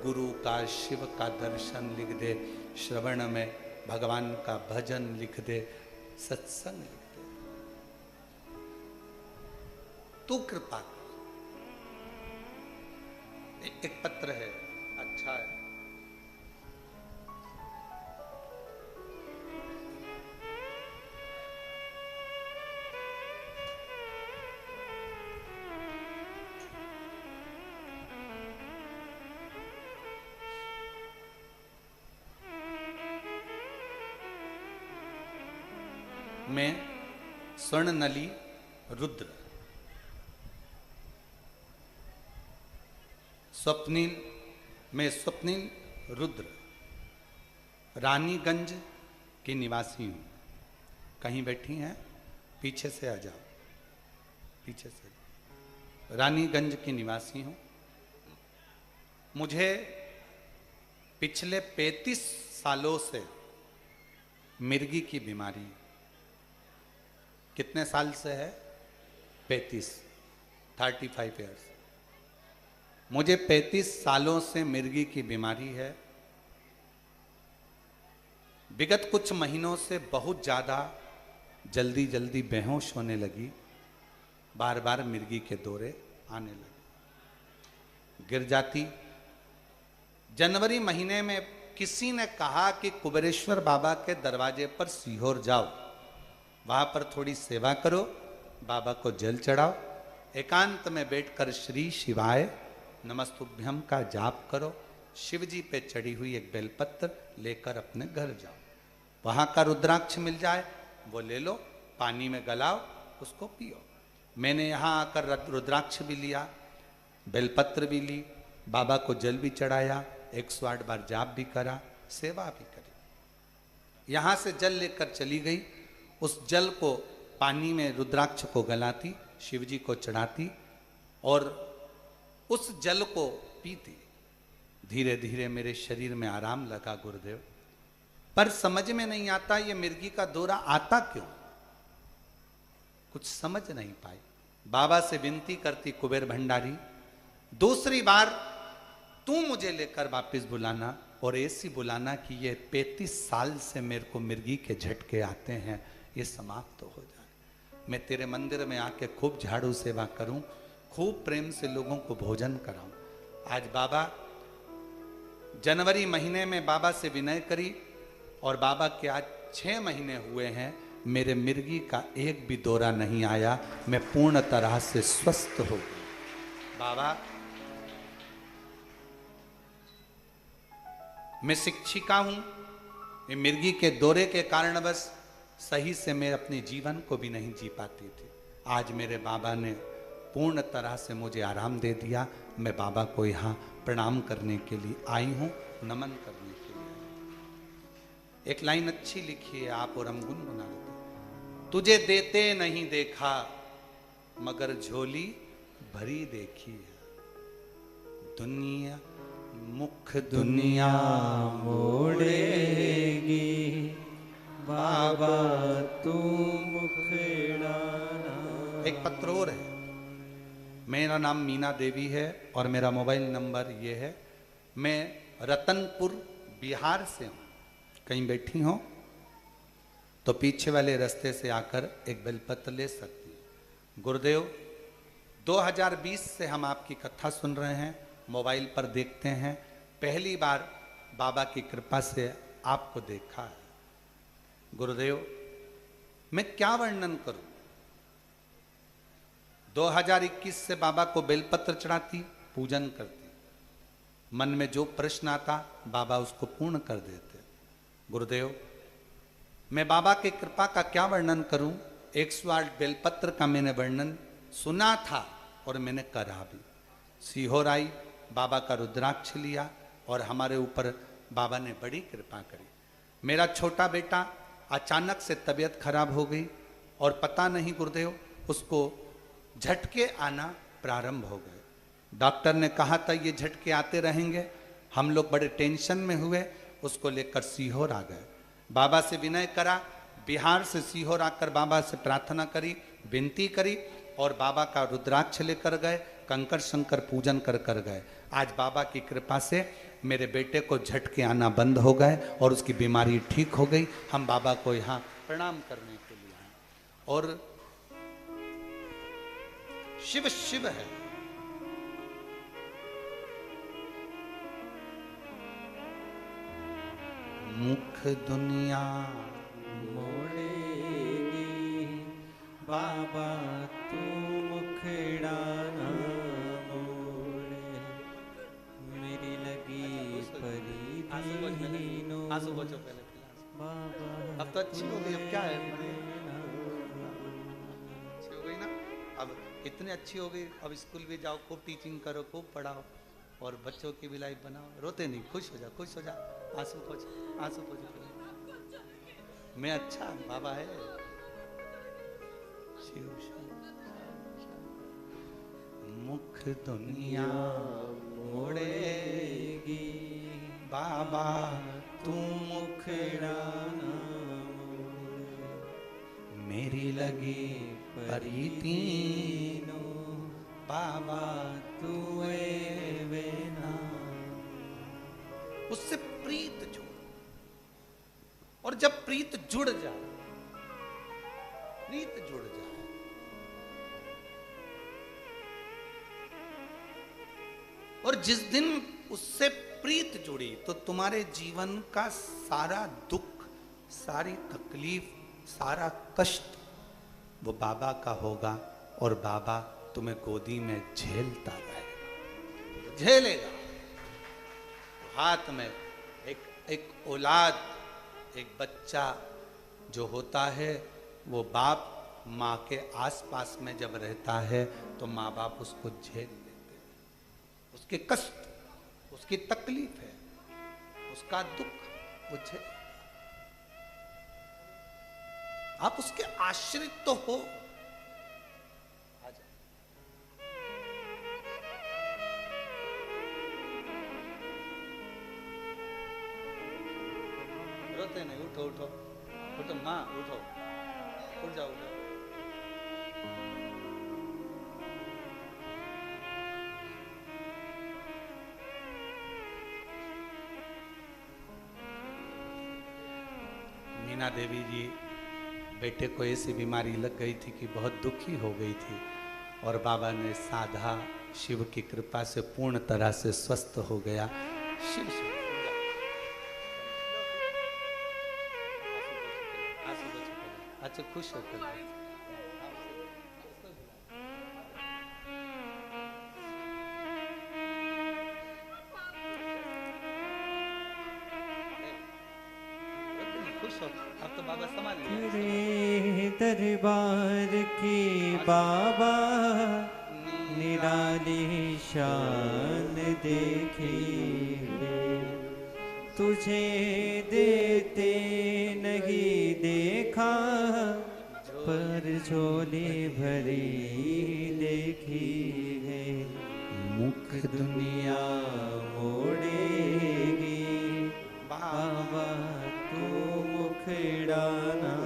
गुरु का, शिव का दर्शन लिख दे, श्रवण में भगवान का भजन लिख दे, सत्संग लिख दे। तू कृपा कर। एक पत्र है, अच्छा है। में स्वर्ण नली रुद्र, स्वप्निल में स्वप्निल रुद्र रानीगंज की निवासी हूं। कहीं बैठी हैं? पीछे से आ जाओ, पीछे से। रानीगंज की निवासी हूं। मुझे पिछले 35 सालों से मिर्गी की बीमारी। कितने साल से है? 35 ईयर्स। मुझे 35 सालों से मिर्गी की बीमारी है। विगत कुछ महीनों से बहुत ज़्यादा जल्दी जल्दी बेहोश होने लगी, बार बार मिर्गी के दौरे आने लगे, गिर जाती। जनवरी महीने में किसी ने कहा कि कुबेरेश्वर बाबा के दरवाजे पर सीहोर जाओ, वहां पर थोड़ी सेवा करो, बाबा को जल चढ़ाओ, एकांत में बैठकर श्री शिवाय नमस्तुभ्यम का जाप करो, शिव जी पे चढ़ी हुई एक बेलपत्र लेकर अपने घर जाओ, वहां का रुद्राक्ष मिल जाए वो ले लो, पानी में गलाओ, उसको पियो। मैंने यहाँ आकर रुद्राक्ष भी लिया, बेलपत्र भी ली, बाबा को जल भी चढ़ाया, 108 बार जाप भी करा, सेवा भी करी। यहाँ से जल लेकर चली गई, उस जल को पानी में रुद्राक्ष को गलाती, शिव जी को चढ़ाती और उस जल को पीती। धीरे धीरे मेरे शरीर में आराम लगा गुरुदेव, पर समझ में नहीं आता ये मिर्गी का दौरा आता क्यों, कुछ समझ नहीं पाई। बाबा से विनती करती, कुबेर भंडारी दूसरी बार तू मुझे लेकर वापस बुलाना और ऐसी बुलाना कि ये 35 साल से मेरे को मिर्गी के झटके आते हैं, ये समाप्त तो हो जाए। मैं तेरे मंदिर में आके खूब झाड़ू सेवा करूं, खूब प्रेम से लोगों को भोजन कराऊं। आज बाबा, जनवरी महीने में बाबा से विनय करी और बाबा के आज 6 महीने हुए हैं, मेरे मिर्गी का एक भी दौरा नहीं आया, मैं पूर्ण तरह से स्वस्थ हो गया। बाबा, मैं शिक्षिका हूं, ये मिर्गी के दौरे के कारण बस सही से मैं अपने जीवन को भी नहीं जी पाती थी। आज मेरे बाबा ने पूर्ण तरह से मुझे आराम दे दिया। मैं बाबा को यहाँ प्रणाम करने के लिए आई हूँ, नमन करने के लिए आई हूँ। एक लाइन अच्छी लिखी है आप और हम गुनगुना लेते। तुझे देते नहीं देखा मगर झोली भरी देखी है, दुनिया मुख दुनिया मोड़ेगी, बाबा तू मुखड़ा। एक पत्र और है। मेरा नाम मीना देवी है और मेरा मोबाइल नंबर ये है। मैं रतनपुर बिहार से हूँ। कहीं बैठी हो तो पीछे वाले रास्ते से आकर एक बेलपत्र ले सकती है। गुरुदेव, 2020 से हम आपकी कथा सुन रहे हैं, मोबाइल पर देखते हैं। पहली बार बाबा की कृपा से आपको देखा है। गुरुदेव, मैं क्या वर्णन करूं। 2021 से बाबा को बेलपत्र चढ़ाती, पूजन करती, मन में जो प्रश्न आता बाबा उसको पूर्ण कर देते। गुरुदेव, मैं बाबा की कृपा का क्या वर्णन करूं। 108 बेलपत्र का मैंने वर्णन सुना था और मैंने करा भी। सीहोर आई, बाबा का रुद्राक्ष लिया और हमारे ऊपर बाबा ने बड़ी कृपा करी। मेरा छोटा बेटा अचानक से तबीयत खराब हो गई और पता नहीं गुरुदेव, उसको झटके आना प्रारंभ हो गए। डॉक्टर ने कहा था ये झटके आते रहेंगे। हम लोग बड़े टेंशन में हुए, उसको लेकर सीहोर आ गए। बाबा से विनय करा, बिहार से सीहोर आकर बाबा से प्रार्थना करी, विनती करी और बाबा का रुद्राक्ष लेकर गए, कंकर शंकर पूजन कर कर गए। आज बाबा की कृपा से मेरे बेटे को झटके आना बंद हो गए और उसकी बीमारी ठीक हो गई। हम बाबा को यहाँ प्रणाम करने के लिए आए और शिव शिव है। मुख दुनिया मोड़ेगी, बाबा तू मुखड़ा ना मोड़े, मेरी लगी परी दीनों, बाबा अब तो अच्छी हो गई, अब क्या है। अब इतनी अच्छी हो गई, अब स्कूल भी जाओ, खूब टीचिंग करो, खूब पढ़ाओ और बच्चों की भी लाइफ बनाओ। रोते नहीं, खुश हो जा, खुश हो जा, आंसू पोछ, आंसू पोछ। मैं अच्छा, बाबा है। शिव मुख दुनिया मोड़ेगी, बाबा तू मुखड़ा ना मोड़। मेरी लगी परीतीनो, बाबा तू वे ना। उससे प्रीत जुड़, और जब प्रीत जुड़ जाए, प्रीत जुड़ जाए, और जिस दिन उससे प्रीत जुड़ी तो तुम्हारे जीवन का सारा दुख, सारी तकलीफ, सारा कष्ट वो बाबा का होगा, और बाबा तुम्हें गोदी में झेलता रहेगा, झेलेगा। हाथ में एक औलाद, एक बच्चा जो होता है, वो बाप माँ के आसपास में जब रहता है तो माँ बाप उसको झेल लेते हैं, उसके कष्ट, उसकी तकलीफ है, उसका दुख वो झेल। आप उसके आश्रित तो हो। रोते नहीं, उठो उठो उठो माँ, उठो, उठ जाओ, उठ जाओ। मीना देवी जी, बेटे को ऐसी बीमारी लग गई थी कि बहुत दुखी हो गई थी, और बाबा ने साधा, शिव की कृपा से पूर्ण तरह से स्वस्थ हो गया। शिव शिव अच्छा, खुश होकर खुश हो। अब तो बाबा संभाल तेरे दरबार की बाबा निराली शान देखी है, तुझे देते नहीं देखा, पर झोली भरी देखी है। मुख दुनिया मोड़ेगी, बाबा तू मुखड़ा ना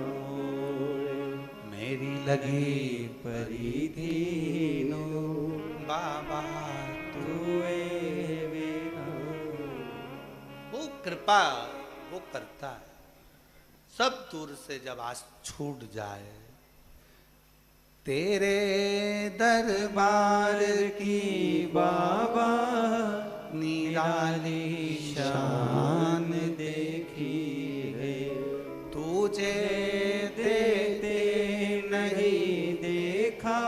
मोड़। मेरी लगी परिधीनो, बाबा तू वे ना। वो कृपा वो करता है। सब दूर से जब आस छूट जाए, तेरे दरबार की बाबा निराली शान देखी है, तुझे देते नहीं देखा,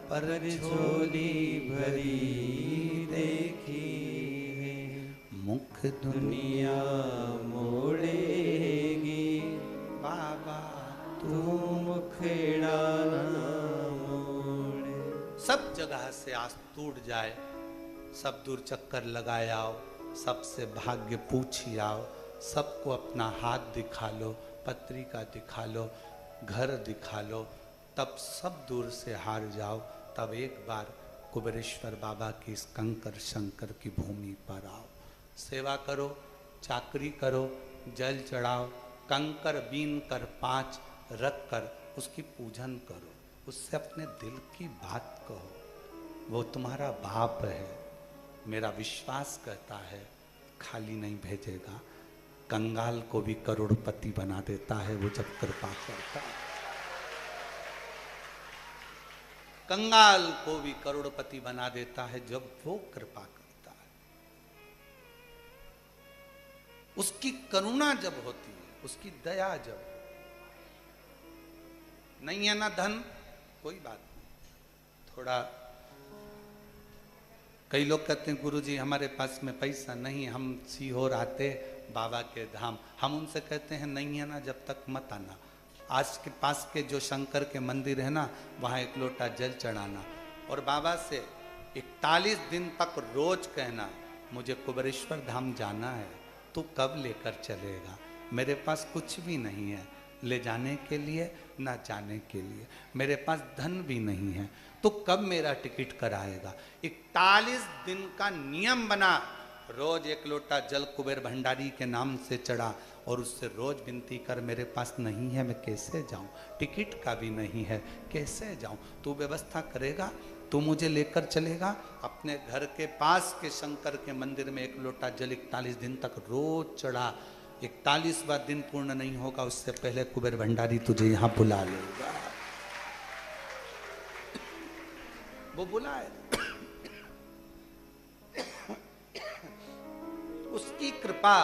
पर झोली भरी देखी है। मुख दुनिया मोड़ेगी, बाबा तू मुखड़ा ना मोड़। सब जगह से आस टूट जाए, सब दूर चक्कर लगाए आओ, सबसे भाग्य पूछी आओ, सबको अपना हाथ दिखा लो, पत्रिका दिखा लो, घर दिखा लो, तब सब दूर से हार जाओ। तब एक बार कुबेरेश्वर बाबा की इस कंकर शंकर की भूमि पर आओ, सेवा करो, चाकरी करो, जल चढ़ाओ, कंकर बीन कर 5 रख कर उसकी पूजन करो, उससे अपने दिल की बात कहो। वो तुम्हारा बाप है, मेरा विश्वास कहता है खाली नहीं भेजेगा। कंगाल को भी करोड़पति बना देता है वो जब कृपा करता है। कंगाल को भी करोड़पति बना देता है जब वो कृपा करता है। उसकी करुणा जब होती है, उसकी दया जब नहीं है ना धन, कोई बात नहीं। थोड़ा कई लोग कहते हैं गुरुजी हमारे पास में पैसा नहीं, हम सीहोर आते बाबा के धाम। हम उनसे कहते हैं नहीं है ना जब तक मत आना, आज के पास के जो शंकर के मंदिर है ना, वहाँ एक लोटा जल चढ़ाना और बाबा से 41 दिन तक रोज कहना, मुझे कुबेरेश्वर धाम जाना है, तू कब लेकर चलेगा? मेरे पास कुछ भी नहीं है ले जाने के लिए, ना जाने के लिए, मेरे पास धन भी नहीं है, तो कब मेरा टिकट कराएगा? 41 दिन का नियम बना, रोज एक लोटा जल कुबेर भंडारी के नाम से चढ़ा और उससे रोज विनती कर, मेरे पास नहीं है, मैं कैसे जाऊं? टिकट का भी नहीं है, कैसे जाऊं? तू व्यवस्था करेगा, तू मुझे लेकर चलेगा? अपने घर के पास के शंकर के मंदिर में एक लोटा जल 41 दिन तक रोज चढ़ा। 41वां दिन पूर्ण नहीं होगा उससे पहले कुबेर भंडारी तुझे यहां बुला लेगा। वो बुलाए। उसकी कृपा,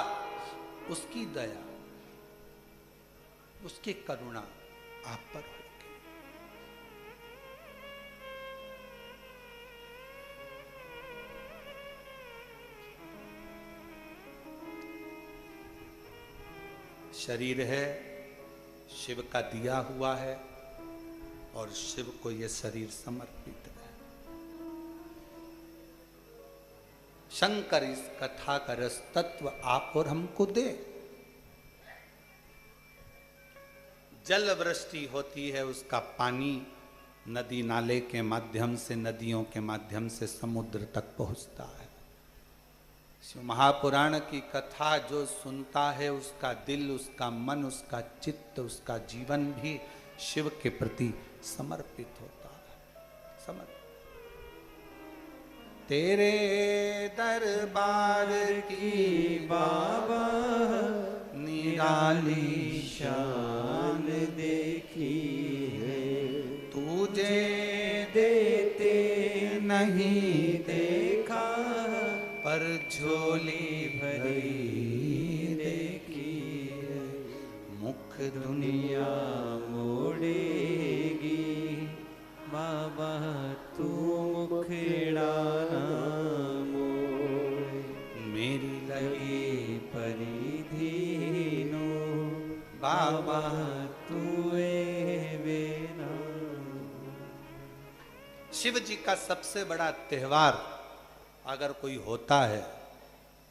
उसकी दया, उसकी करुणा आप पर होगी। शरीर है, शिव का दिया हुआ है और शिव को यह शरीर समर्पित है। शंकर इस कथा का रस तत्व आप और हमको दे। जल वृष्टि होती है, उसका पानी नदी नाले के माध्यम से, नदियों के माध्यम से समुद्र तक पहुंचता है। शिव महापुराण की कथा जो सुनता है, उसका दिल, उसका मन, उसका चित्त, उसका जीवन भी शिव के प्रति समर्पित होता है। समर्पित। तेरे दरबार की बाबा निराली शान देखी है, तुझे देते नहीं देखा, पर झोली भरी देखी है। मुख दुनिया मोड़ेगी बाबा, तू मुखेड़ा ना मोड़े। मेरी लगी परिधि नो बाबा तू बेना। शिव जी का सबसे बड़ा त्योहार अगर कोई होता है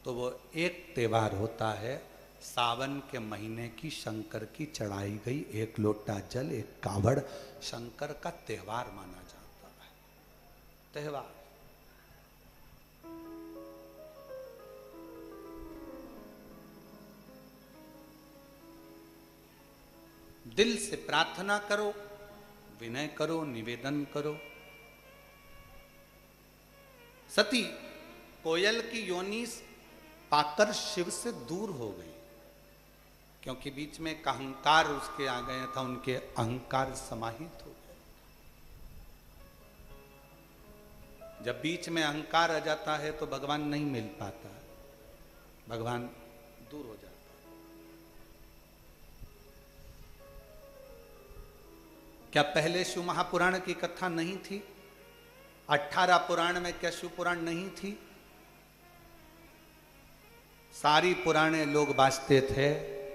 तो वो एक त्योहार होता है, सावन के महीने की शंकर की चढ़ाई गई एक लोटा जल, एक कावड़, शंकर का त्योहार माना जाता है। त्योहार। दिल से प्रार्थना करो, विनय करो, निवेदन करो। सती कोयल की योनि पाकर शिव से दूर हो गई, क्योंकि बीच में एक अहंकार उसके आ गया था, उनके अहंकार समाहित हो गए। जब बीच में अहंकार आ जाता है तो भगवान नहीं मिल पाता, भगवान दूर हो जाता है। क्या पहले शिव महापुराण की कथा नहीं थी? 18 पुराण में क्या शिव पुराण नहीं थी? सारी पुराने लोग बाजते थे,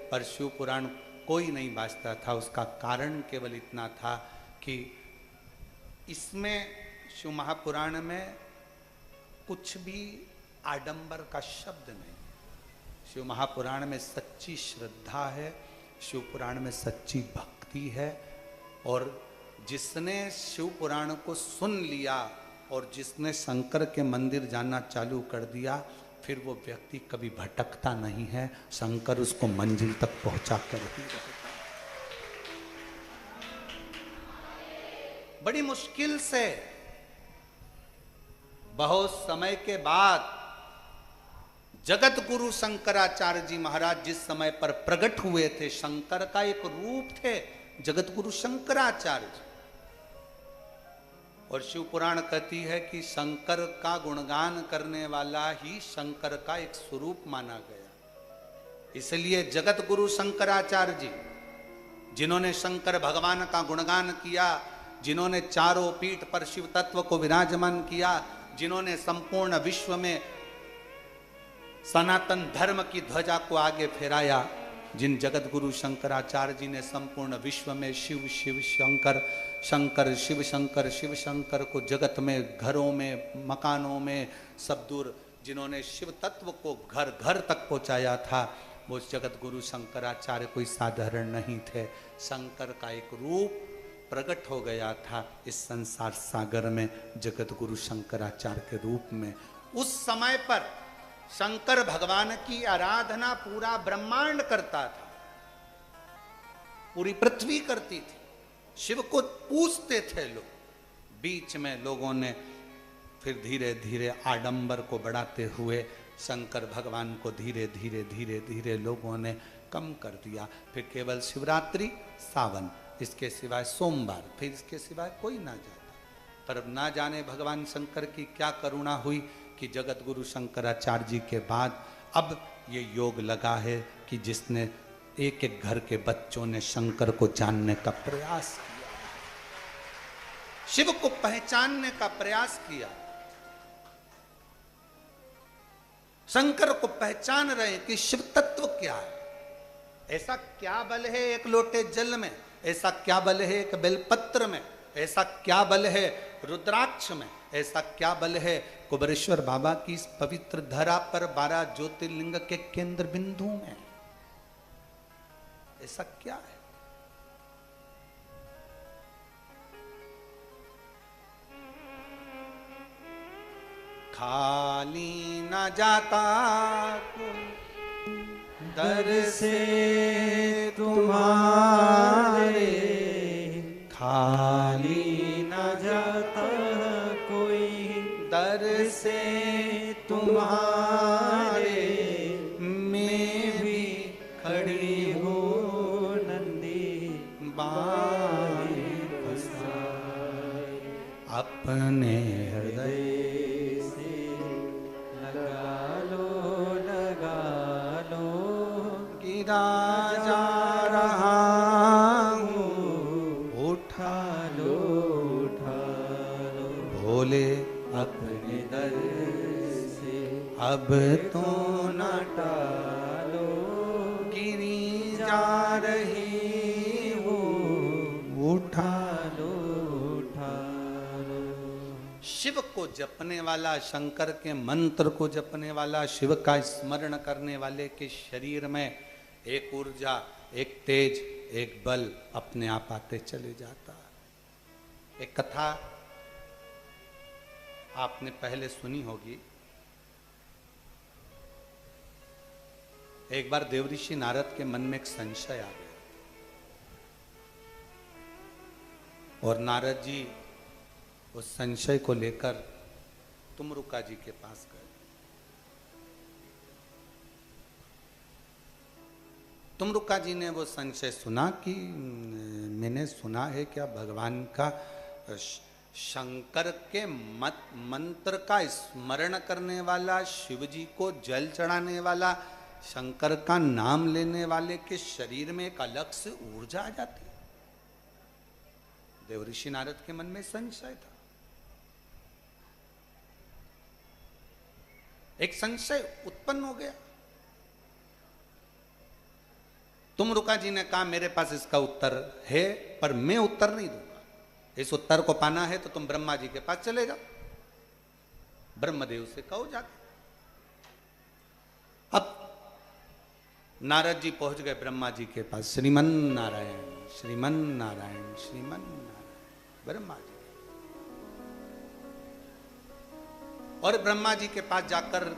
पर शिव पुराण कोई नहीं बाजता था। उसका कारण केवल इतना था कि इसमें, शिव महापुराण में कुछ भी आडंबर का शब्द नहीं। शिव महापुराण में सच्ची श्रद्धा है, शिव पुराण में सच्ची भक्ति है। और जिसने शिव पुराण को सुन लिया और जिसने शंकर के मंदिर जाना चालू कर दिया, फिर वो व्यक्ति कभी भटकता नहीं है, शंकर उसको मंजिल तक पहुंचा कर ही रहता। बड़ी मुश्किल से, बहुत समय के बाद जगत गुरु शंकराचार्य जी महाराज जिस समय पर प्रकट हुए थे, शंकर का एक रूप थे जगत गुरु शंकराचार्य जी। और शिव पुराण कहती है कि शंकर का गुणगान करने वाला ही शंकर का एक स्वरूप माना गया। इसलिए जगत गुरु शंकराचार्य जी, जिन्होंने शंकर भगवान का गुणगान किया, जिन्होंने चारों पीठ पर शिव तत्व को विराजमान किया, जिन्होंने संपूर्ण विश्व में सनातन धर्म की ध्वजा को आगे फहराया, जिन जगत गुरु शंकराचार्य जी ने संपूर्ण विश्व में शिव शिव शंकर शंकर शिव शंकर शिव शंकर को जगत में घरों में मकानों में सब दूर जिन्होंने शिव तत्व को घर घर तक पहुंचाया था, वो जगत गुरु शंकराचार्य कोई साधारण नहीं थे। शंकर का एक रूप प्रकट हो गया था इस संसार सागर में जगत गुरु शंकराचार्य के रूप में। उस समय पर शंकर भगवान की आराधना पूरा ब्रह्मांड करता था, पूरी पृथ्वी करती थी, शिव को पूजते थे लोग। बीच में लोगों ने फिर धीरे धीरे आडंबर को बढ़ाते हुए शंकर भगवान को धीरे धीरे धीरे धीरे लोगों ने कम कर दिया। फिर केवल शिवरात्रि, सावन, इसके सिवाय सोमवार, फिर इसके सिवाय कोई ना जाता। पर अब ना जाने भगवान शंकर की क्या करुणा हुई कि जगत गुरु शंकराचार्य जी के बाद अब ये योग लगा है कि जिसने एक एक घर के बच्चों ने शंकर को जानने का प्रयास किया, शिव को पहचानने का प्रयास किया, शंकर को पहचान रहे हैं कि शिव तत्व क्या है। ऐसा क्या बल है एक लोटे जल में, ऐसा क्या बल है एक बेलपत्र में, ऐसा क्या बल है रुद्राक्ष में, ऐसा क्या बल है कुबेरेश्वर बाबा की इस पवित्र धरा पर 12 ज्योतिर्लिंग के केंद्र बिंदु में, ऐसा क्या है। खाली न जाता दर से तुम्हारे, खाली न जाता कोई दर से तुम्हारे, मैं भी खड़ी हूँ नंदी बाई अपने हृदय जा रहा हूँ, उठा लो भोले अपने दर से अब तो न टालो, गिरी जा रही हूँ, उठा लो। शिव को जपने वाला, शंकर के मंत्र को जपने वाला, शिव का स्मरण करने वाले के शरीर में एक ऊर्जा, एक तेज, एक बल अपने आप आते चले जाता। एक कथा आपने पहले सुनी होगी। एक बार देवऋषि नारद के मन में एक संशय आ गया और नारद जी उस संशय को लेकर तुमरुका जी के पास गए। तुमरुका जी ने वो संशय सुना कि मैंने सुना है क्या भगवान का शंकर के मंत्र का स्मरण करने वाला, शिव जी को जल चढ़ाने वाला, शंकर का नाम लेने वाले के शरीर में एक अलग से ऊर्जा आ जाती है। देवऋषि नारद के मन में संशय था, एक संशय उत्पन्न हो गया। तुमरुका जी ने कहा मेरे पास इसका उत्तर है पर मैं उत्तर नहीं दूंगा, इस उत्तर को पाना है तो तुम ब्रह्मा जी के पास चले जाओ, ब्रह्मदेव से कहो जाके। अब नारद जी पहुंच गए ब्रह्मा जी के पास। श्रीमन नारायण श्रीमन नारायण श्रीमन नारायण ब्रह्मा जी। और ब्रह्मा जी के पास जाकर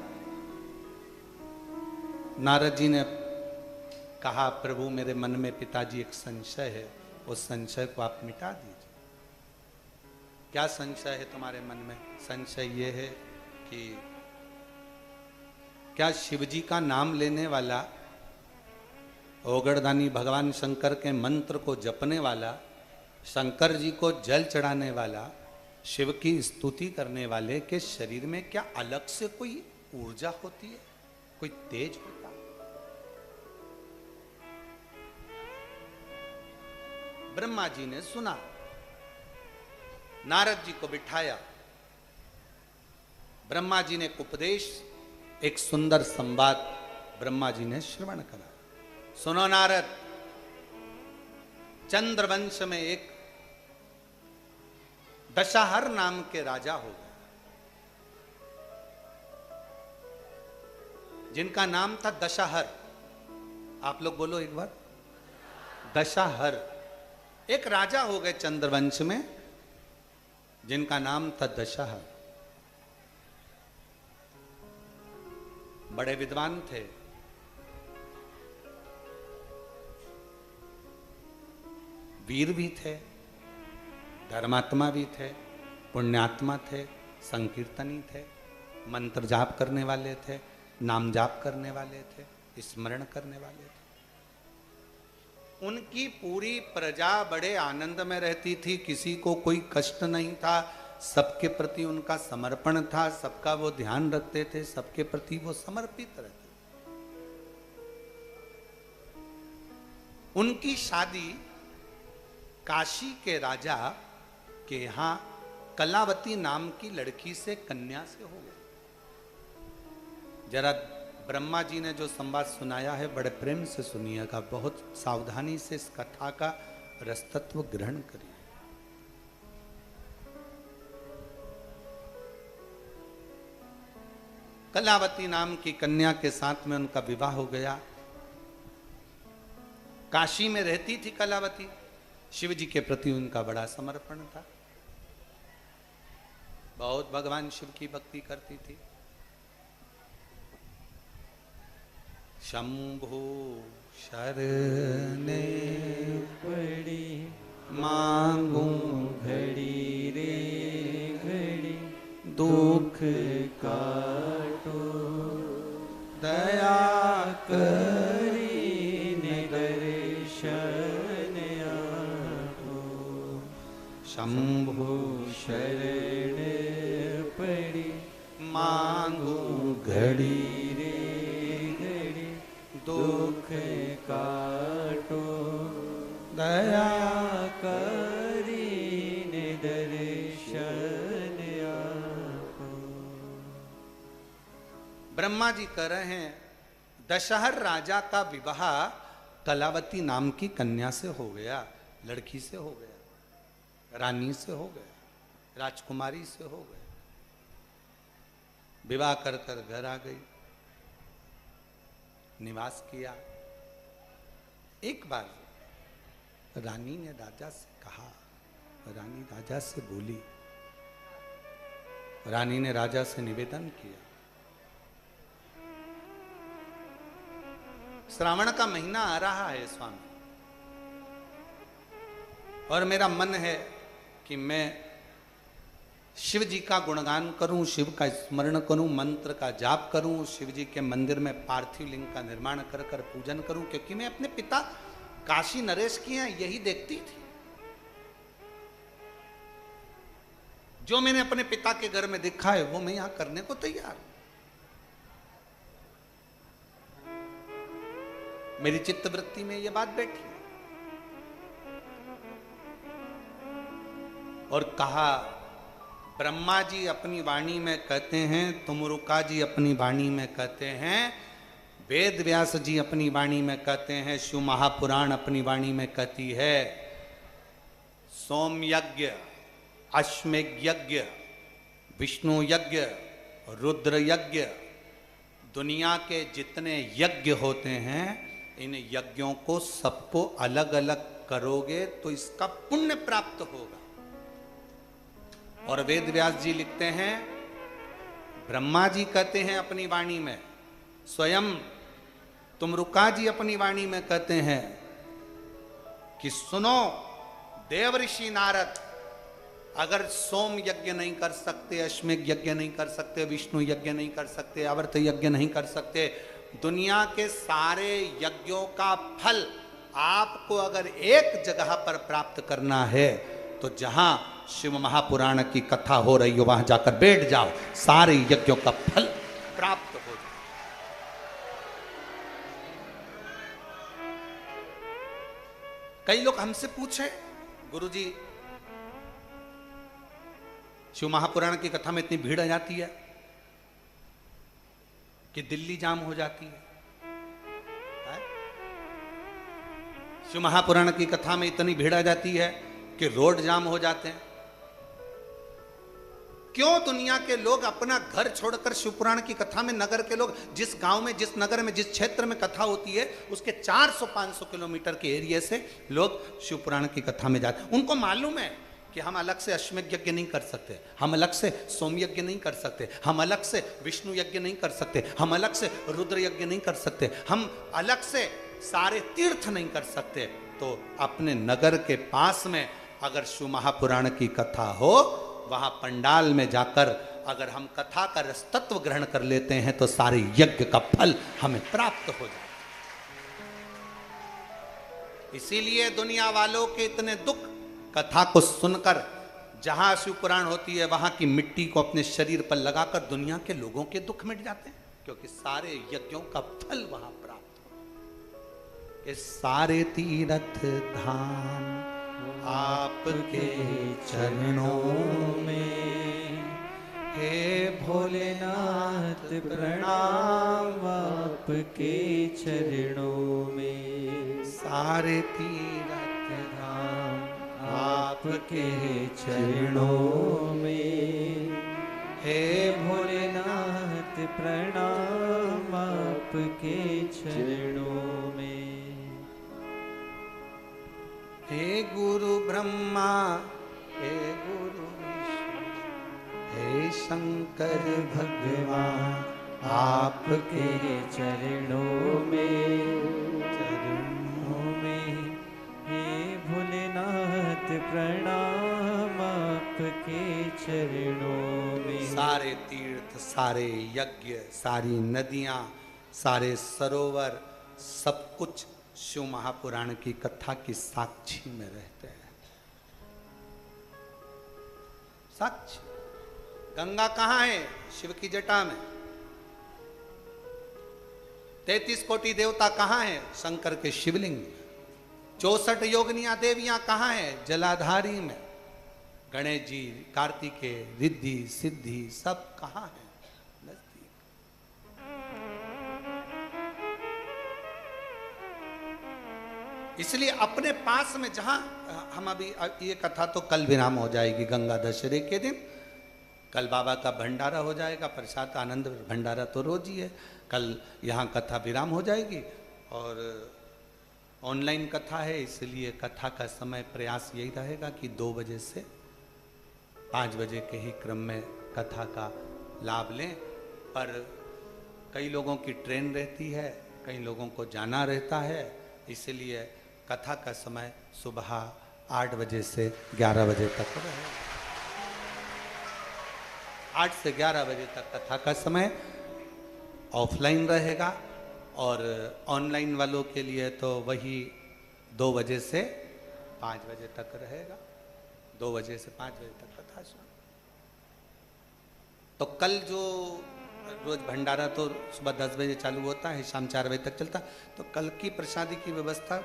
नारद जी ने कहा प्रभु मेरे मन में पिताजी एक संशय है, उस संशय को आप मिटा दीजिए। क्या संशय है तुम्हारे मन में? संशय ये है कि क्या शिव जी का नाम लेने वाला, ओगड़दानी भगवान शंकर के मंत्र को जपने वाला, शंकर जी को जल चढ़ाने वाला, शिव की स्तुति करने वाले के शरीर में क्या अलग से कोई ऊर्जा होती है, कोई तेज होता है? ब्रह्मा जी ने सुना, नारद जी को बिठाया, ब्रह्मा जी ने एक उपदेश, एक सुंदर संवाद ब्रह्मा जी ने श्रवण करा। सुनो नारद, चंद्रवंश में एक दशहर नाम के राजा हो गए, जिनका नाम था दशहर। आप लोग बोलो एक बार, दशहर। एक राजा हो गए चंद्रवंश में जिनका नाम था दशहर। बड़े विद्वान थे, वीर भी थे, धर्मात्मा भी थे, पुण्यात्मा थे, संकीर्तनी थे, मंत्र जाप करने वाले थे, नाम जाप करने वाले थे, स्मरण करने वाले थे। उनकी पूरी प्रजा बड़े आनंद में रहती थी, किसी को कोई कष्ट नहीं था, सबके प्रति उनका समर्पण था, सबका वो ध्यान रखते थे, सबके प्रति वो समर्पित रहते थे। उनकी शादी काशी के राजा के यहां कलावती नाम की लड़की से, कन्या से हो गई। जरा ब्रह्मा जी ने जो संवाद सुनाया है बड़े प्रेम से सुनिएगा, बहुत सावधानी से इस कथा का रसतत्व ग्रहण करिए। कलावती नाम की कन्या के साथ में उनका विवाह हो गया। काशी में रहती थी कलावती, शिव जी के प्रति उनका बड़ा समर्पण था, बहुत भगवान शिव की भक्ति करती थी। शंभु शरणे पड़ी मांगू घड़ी रे घड़ी, दुख काटो दया करी निदर्शन आपो। शंभु शरण पड़ी मांगू घड़ी रे घड़ी, दुख काटो दया करी निदर्शन आपो। ब्रह्मा जी कह रहे हैं दशहर राजा का विवाह कलावती नाम की कन्या से हो गया, लड़की से हो गया, रानी से हो गया, राजकुमारी से हो गया। विवाह कर कर घर आ गई, निवास किया। एक बार रानी ने राजा से कहा, रानी राजा से बोली, रानी ने राजा से निवेदन किया, श्रावण का महीना आ रहा है स्वामी, और मेरा मन है कि मैं शिव जी का गुणगान करूं, शिव का स्मरण करूं, मंत्र का जाप करूं, शिव जी के मंदिर में पार्थिव लिंग का निर्माण कर कर पूजन करूं, क्योंकि मैं अपने पिता काशी नरेश की यहाँ यही देखती थी। जो मैंने अपने पिता के घर में देखा है वो मैं यहां करने को तैयार हूं। मेरी चित्तवृत्ति में यह बात बैठी और कहा, ब्रह्मा जी अपनी वाणी में कहते हैं, तुमरुका जी अपनी वाणी में कहते हैं, वेद व्यास जी अपनी वाणी में कहते हैं, शिव महापुराण अपनी वाणी में कहती है, सोम यज्ञ, अश्वमेघ यज्ञ, विष्णु यज्ञ, रुद्र यज्ञ, दुनिया के जितने यज्ञ होते हैं, इन यज्ञों को सबको अलग अलग करोगे तो इसका पुण्य प्राप्त होगा। और वेद व्यास जी लिखते हैं, ब्रह्मा जी कहते हैं अपनी वाणी में, स्वयं तुमरुका जी अपनी वाणी में कहते हैं कि सुनो देव ऋषि नारद, अगर सोम यज्ञ नहीं कर सकते, अश्वमेघ यज्ञ नहीं कर सकते, विष्णु यज्ञ नहीं कर सकते, आवर्त यज्ञ नहीं कर सकते, दुनिया के सारे यज्ञों का फल आपको अगर एक जगह पर प्राप्त करना है तो जहां शिव महापुराण की कथा हो रही हो वहां जाकर बैठ जाओ, सारे यज्ञों का फल प्राप्त हो जाए। कई लोग हमसे पूछे, गुरुजी शिव महापुराण की कथा में इतनी भीड़ आ जाती है कि दिल्ली जाम हो जाती है? शिव महापुराण की कथा में इतनी भीड़ आ जाती है कि रोड जाम हो जाते हैं। क्यों दुनिया के लोग अपना घर छोड़कर शिवपुराण की कथा में, नगर के लोग जिस गांव में, जिस नगर में, जिस क्षेत्र में कथा होती है उसके 400-500 किलोमीटर के एरिया से लोग शिवपुराण की कथा में जाते हैं। उनको मालूम है कि हम अलग से अश्वमेध यज्ञ नहीं कर सकते, हम अलग से सोम यज्ञ नहीं कर सकते, हम अलग से विष्णु यज्ञ नहीं कर सकते, हम अलग से रुद्र यज्ञ नहीं कर सकते, हम अलग से सारे तीर्थ नहीं कर सकते। तो अपने नगर के पास में अगर शिव महापुराण की कथा हो, वहां पंडाल में जाकर अगर हम कथा का रसतत्व ग्रहण कर लेते हैं तो सारे यज्ञ का फल हमें प्राप्त हो जाए। इसीलिए दुनिया वालों के इतने दुख कथा को सुनकर, जहां शिवपुराण होती है वहां की मिट्टी को अपने शरीर पर लगाकर दुनिया के लोगों के दुख मिट जाते हैं, क्योंकि सारे यज्ञों का फल वहां प्राप्त हो। कि सारे तीर्थ धाम आपके चरणों में, हे भोलेनाथ प्रणाम आपके चरणों में। सारे तीर्थ धाम आपके चरणों में, हे भोलेनाथ प्रणाम आपके चरणों में। हे गुरु ब्रह्मा, हे गुरु विष्णु, हे शंकर भगवान आपके चरणों में, हे भोलेनाथ प्रणाम आपके चरणों में। सारे तीर्थ, सारे यज्ञ, सारी नदियां, सारे सरोवर, सब कुछ शिव महापुराण की कथा की साक्षी में रहते हैं। साक्षी। गंगा कहां है? शिव की जटा में। 33 कोटि देवता कहां है? शंकर के शिवलिंग में। 64 योगिनियां देवियां कहां है? जलाधारी में। गणेश जी, कार्तिकेय, रिद्धि, सिद्धि सब कहां है? नजदीक। इसलिए अपने पास में जहां हम अभी, ये कथा तो कल विराम हो जाएगी गंगा दशहरे के दिन। कल बाबा का भंडारा हो जाएगा, प्रसाद आनंद भंडारा तो रोज ही है। कल यहाँ कथा विराम हो जाएगी और ऑनलाइन कथा है, इसलिए कथा का समय प्रयास यही रहेगा कि 2 बजे से 5 बजे के ही क्रम में कथा का लाभ लें। पर कई लोगों की ट्रेन रहती है, कई लोगों को जाना रहता है, इसलिए कथा का समय सुबह 8 बजे से 11 बजे तक रहेगा। 8 से 11 बजे तक कथा का समय ऑफलाइन रहेगा और ऑनलाइन वालों के लिए तो वही 2 बजे से 5 बजे तक रहेगा। 2 बजे से 5 बजे तक कथा सुन। तो कल जो रोज भंडारा तो सुबह 10 बजे चालू होता है, शाम 4 बजे तक चलता, तो कल की प्रसादी की व्यवस्था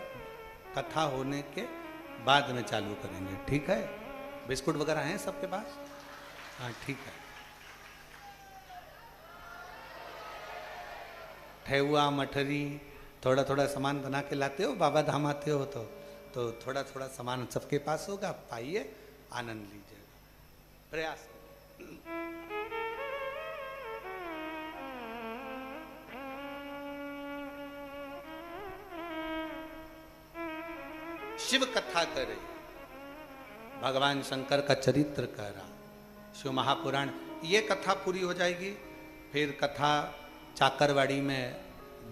कथा होने के बाद में चालू करेंगे। ठीक है? बिस्कुट वगैरह हैं सबके पास? हाँ ठीक है। ठेहुआ, मठरी, थोड़ा थोड़ा सामान बना के लाते हो, बाबा धाम आते हो तो थोड़ा थोड़ा सामान सबके पास होगा, पाइए, आनंद लीजिएगा। प्रयास। शिव कथा करे, भगवान शंकर का चरित्र कह रहा, शिव महापुराण, ये कथा पूरी हो जाएगी। फिर कथा चाकरवाड़ी में,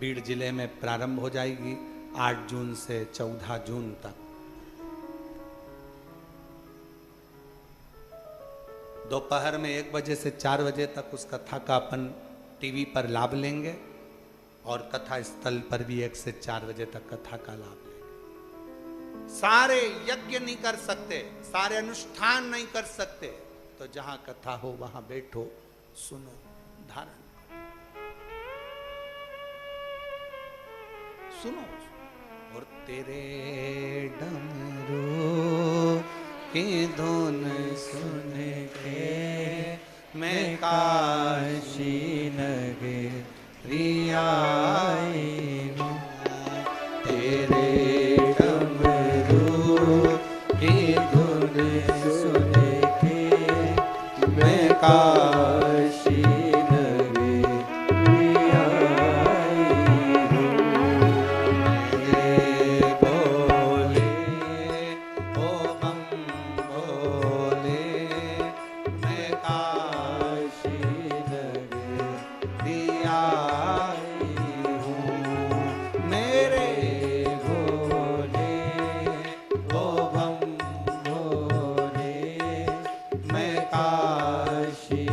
बीड़ जिले में प्रारंभ हो जाएगी 8 जून से 14 जून तक। दोपहर में 1 बजे से 4 बजे तक उस कथा का अपन टीवी पर लाभ लेंगे और कथा स्थल पर भी 1 से 4 बजे तक कथा का लाभ लेंगे। सारे यज्ञ नहीं कर सकते, सारे अनुष्ठान नहीं कर सकते, तो जहां कथा हो वहां बैठो, सुनो, धारण सुनो। और तेरे डमरू की धुन सुन के मैं काशी नगरी आई हूँ। तेरे डमरू काशी नगरी आई हूँ। मेरे भोले ओ बम भोले, मैं काशी नगरी आई हूँ। मेरे भोले ओ बम भोले, मैं काशी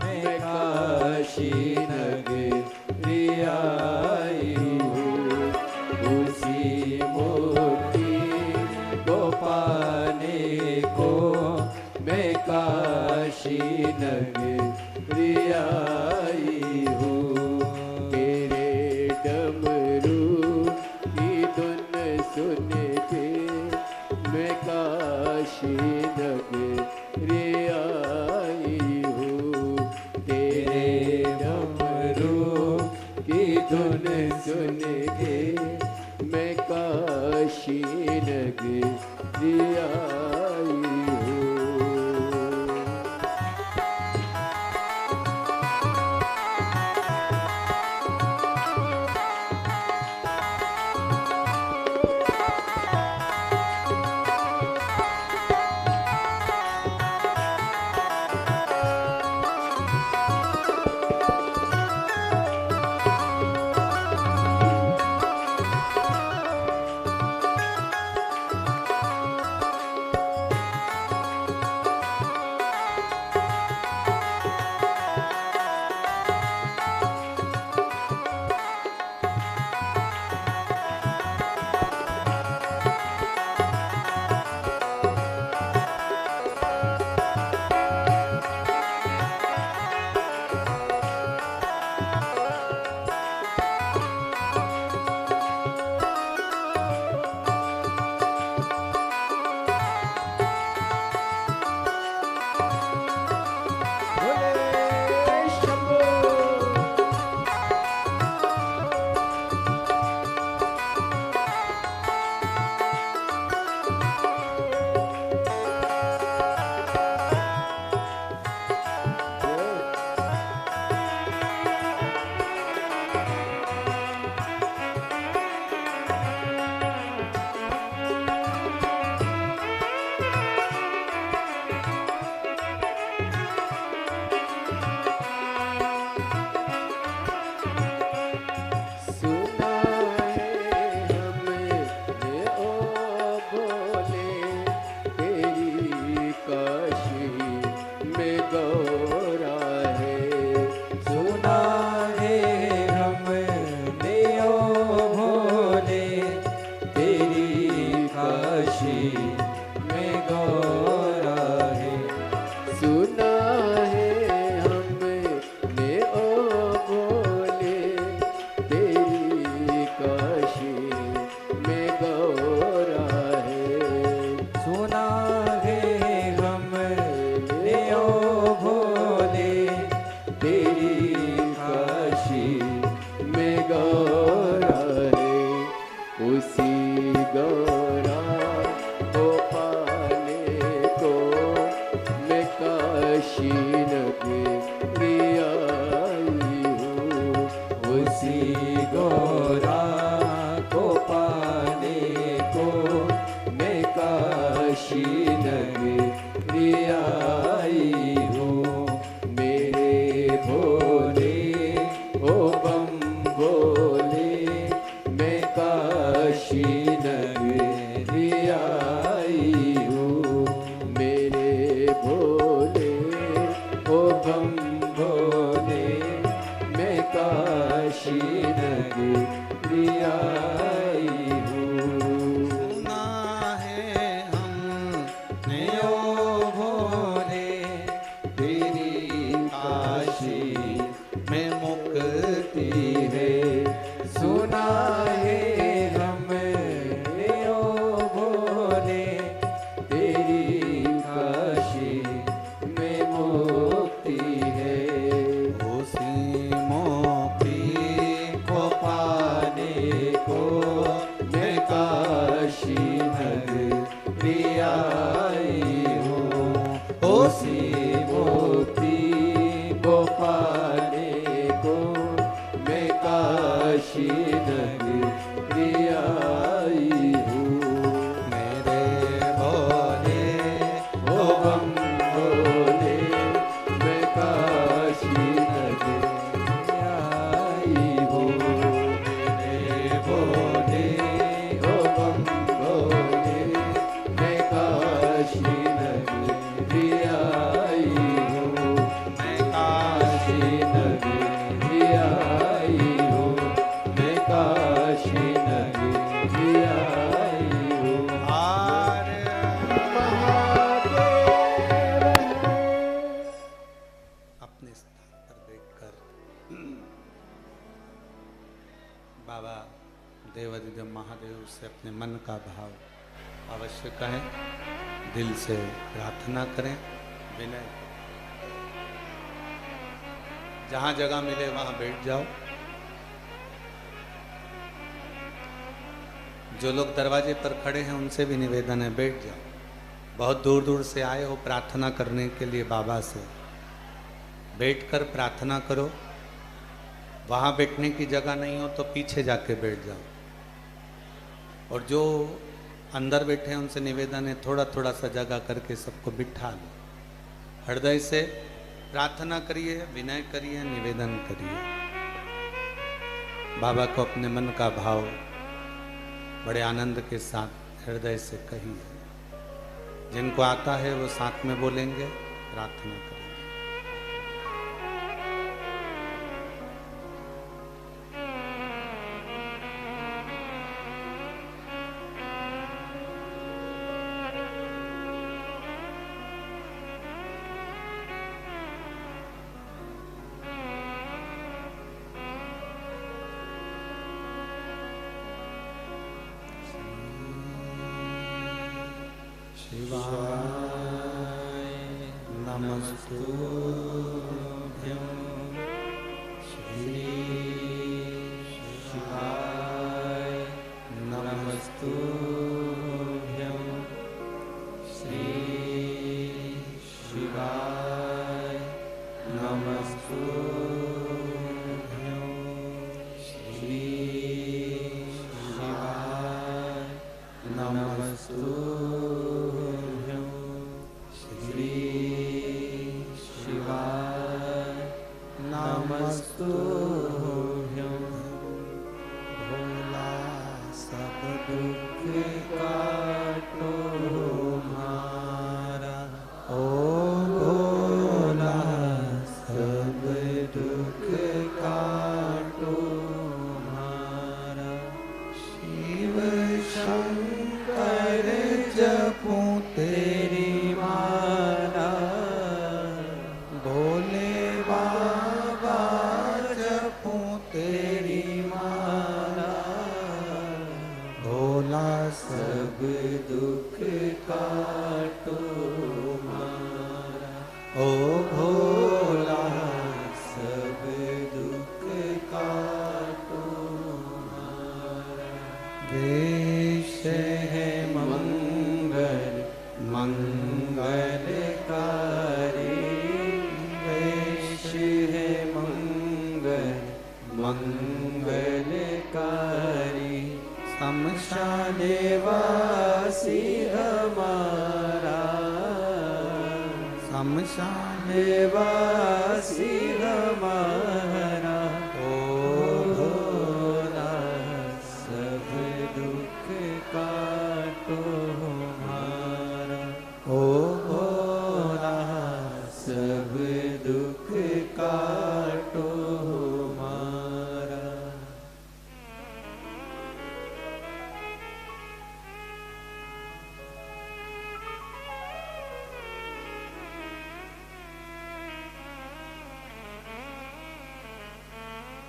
मैं काशी नगरी आई हूँ। उसी मूर्ति को पाने को मैं काशी नगरी आई हूँ। तेरे डमरू की धुन सुन के मैं काशी नगरी आई हूँ। तेरे डमरू की धुन सुन के मैं काशी नगरी आई हूँ। बैठकर बाबा देवाधिदेव महादेव से अपने मन का भाव अवश्य कहें, दिल से प्रार्थना करें, विनय करें। जहां जगह मिले वहां बैठ जाओ। जो लोग दरवाजे पर खड़े हैं उनसे भी निवेदन है, बैठ जाओ। बहुत दूर दूर से आए हो प्रार्थना करने के लिए बाबा से, बैठकर प्रार्थना करो। वहाँ बैठने की जगह नहीं हो तो पीछे जाके बैठ जाओ। और जो अंदर बैठे हैं उनसे निवेदन है, थोड़ा थोड़ा सा जगह करके सबको बिठा लो। हृदय से प्रार्थना करिए, विनय करिए, निवेदन करिए। बाबा को अपने मन का भाव बड़े आनंद के साथ हृदय से कहिए। जिनको आता है वो साथ में बोलेंगे, प्रार्थना करेंगे। शिवाय नमस्तुभ्यं श्री शिवाय नमस्तुभ्यं श्री शिवाय नमस्तुभ्यं श्री शिवाय नमस्तुभ्यं श्री शिवाय नमस्तुभ्यं। भोला सब दुख काटो हमारा, ओ भोला सब दुख काटो हमारा। शिव शंकर जपूं तेरी माला, भोले बाबा जपूं तेरी माला। भोला सब दुख काटो हमारा, ओ भोला सब दुख काटो हमारा। वेश है मंगल मंगलकारी, वेश है मंगल मंगलकारी। शमशान वासी हमारा, शमशान वासी हमारा। ओ भोला सब दुख काटो हमारा, ओ भोला सब दुख काटो हमारा।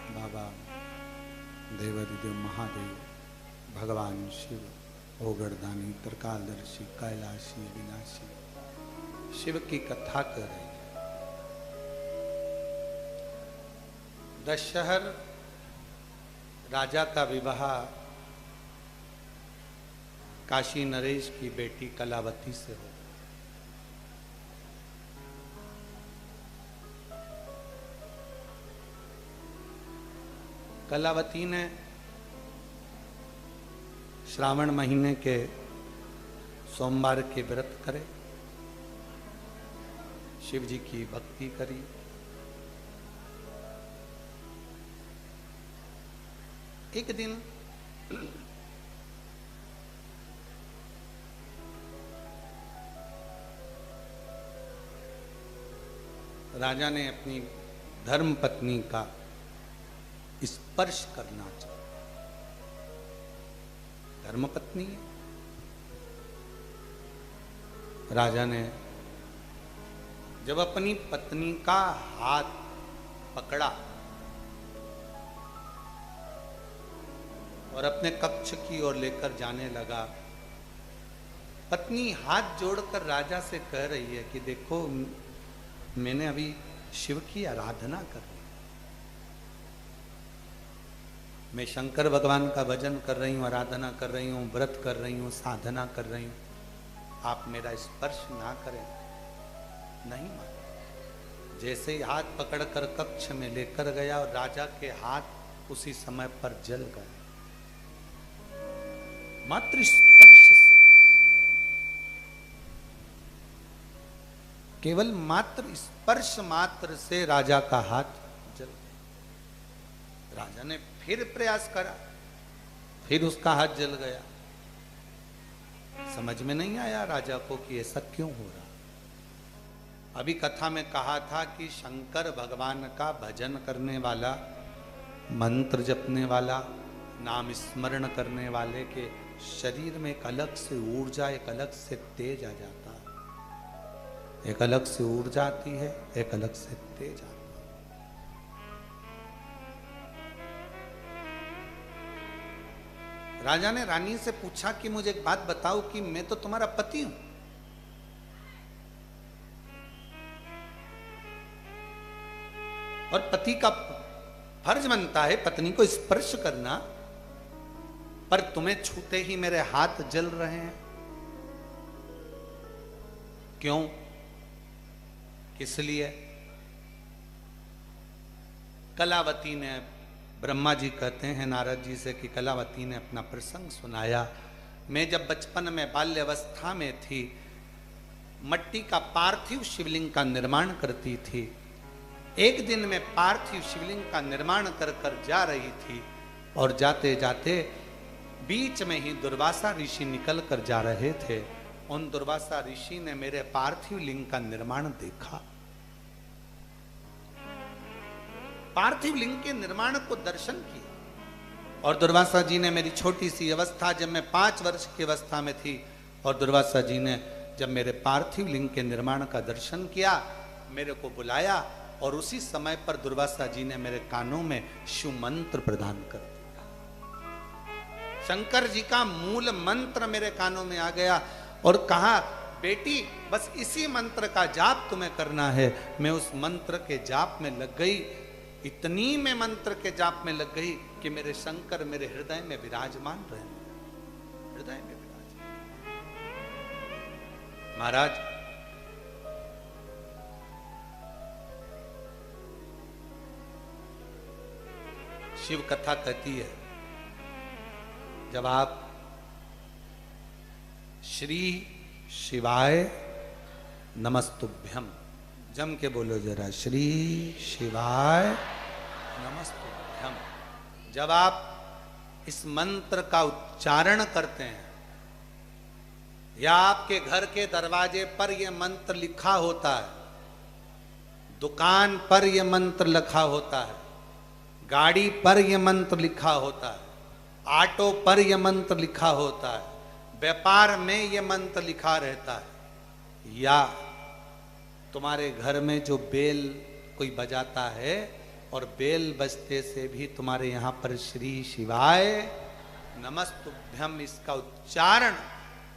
बाबा देवाधिदेव महादेव, भगवान शिव, ओगरदानी, त्रिकालदर्शी, कैलाशी, विनाशी शिव की कथा कर रहे हैं। दशहर राजा का विवाह काशी नरेश की बेटी कलावती से हो। कलावती ने श्रावण महीने के सोमवार के व्रत करे, शिव जी की भक्ति करी। एक दिन राजा ने अपनी धर्म पत्नी का स्पर्श करना चाहिए। धर्म पत्नी है। राजा ने जब अपनी पत्नी का हाथ पकड़ा और अपने कक्ष की ओर लेकर जाने लगा। पत्नी हाथ जोड़कर राजा से कह रही है कि देखो, मैंने अभी शिव की आराधना कर ली, मैं शंकर भगवान का भजन कर रही हूँ, आराधना कर रही हूँ, व्रत कर रही हूँ, साधना कर रही हूँ, आप मेरा स्पर्श ना करें। नहीं माना। जैसे ही हाथ पकड़कर कक्ष में लेकर गया और राजा के हाथ उसी समय पर जल गए, मात्र स्पर्श से, केवल मात्र स्पर्श मात्र से राजा का हाथ जल गया। राजा ने फिर प्रयास करा, फिर उसका हाथ जल गया। समझ में नहीं आया राजा को कि ऐसा क्यों हो रहा। अभी कथा में कहा था कि शंकर भगवान का भजन करने वाला, मंत्र जपने वाला, नाम स्मरण करने वाले के शरीर में एक अलग से ऊर्जा, एक अलग से तेज आ जाता है। एक अलग से ऊर्जा आती है, एक अलग से तेज आता है। राजा ने रानी से पूछा कि मुझे एक बात बताओ कि मैं तो तुम्हारा पति हूं, और पति का फर्ज बनता है पत्नी को स्पर्श करना, पर तुम्हें छूते ही मेरे हाथ जल रहे हैं, क्यों, किस लिए? कलावती ने, ब्रह्मा जी कहते हैं नारद जी से कि कलावती ने अपना प्रसंग सुनाया। मैं जब बचपन में बाल्यावस्था में थी, मट्टी का पार्थिव शिवलिंग का निर्माण करती थी। एक दिन मैं पार्थिव शिवलिंग का निर्माण कर कर जा रही थी और जाते जाते बीच में ही दुर्वासा ऋषि निकल कर जा रहे थे। उन दुर्वासा ऋषि ने मेरे पार्थिव लिंग का निर्माण देखा। पार्थिव लिंग के निर्माण को दर्शन किया और दुर्वासा जी ने मेरी छोटी सी अवस्था, जब मैं 5 वर्ष की अवस्था में थी, और दुर्वासा जी ने जब मेरे पार्थिव लिंग के निर्माण का दर्शन किया, मेरे को बुलाया और उसी समय पर दुर्वासा जी ने मेरे कानों में शिव मंत्र प्रदान कर दिया। शंकर जी का मूल मंत्र मेरे कानों में आ गया और कहा, बेटी बस इसी मंत्र का जाप तुम्हें करना है। मैं उस मंत्र के जाप में लग गई। इतनी मैं मंत्र के जाप में लग गई कि मेरे शंकर मेरे हृदय में विराजमान रहे, हृदय में विराजमान। महाराज, शिव कथा कहती है, जब आप श्री शिवाय नमस्तुभ्यम, जम के बोलो जरा, श्री शिवाय नमस्तुभ्यम, जब आप इस मंत्र का उच्चारण करते हैं या आपके घर के दरवाजे पर यह मंत्र लिखा होता है, दुकान पर यह मंत्र लिखा होता है, गाड़ी पर यह मंत्र लिखा होता है, ऑटो पर यह मंत्र लिखा होता है, व्यापार में यह मंत्र लिखा रहता है, या तुम्हारे घर में जो बेल कोई बजाता है और बेल बजते से भी तुम्हारे यहाँ पर श्री शिवाय नमस्तुभ्यम इसका उच्चारण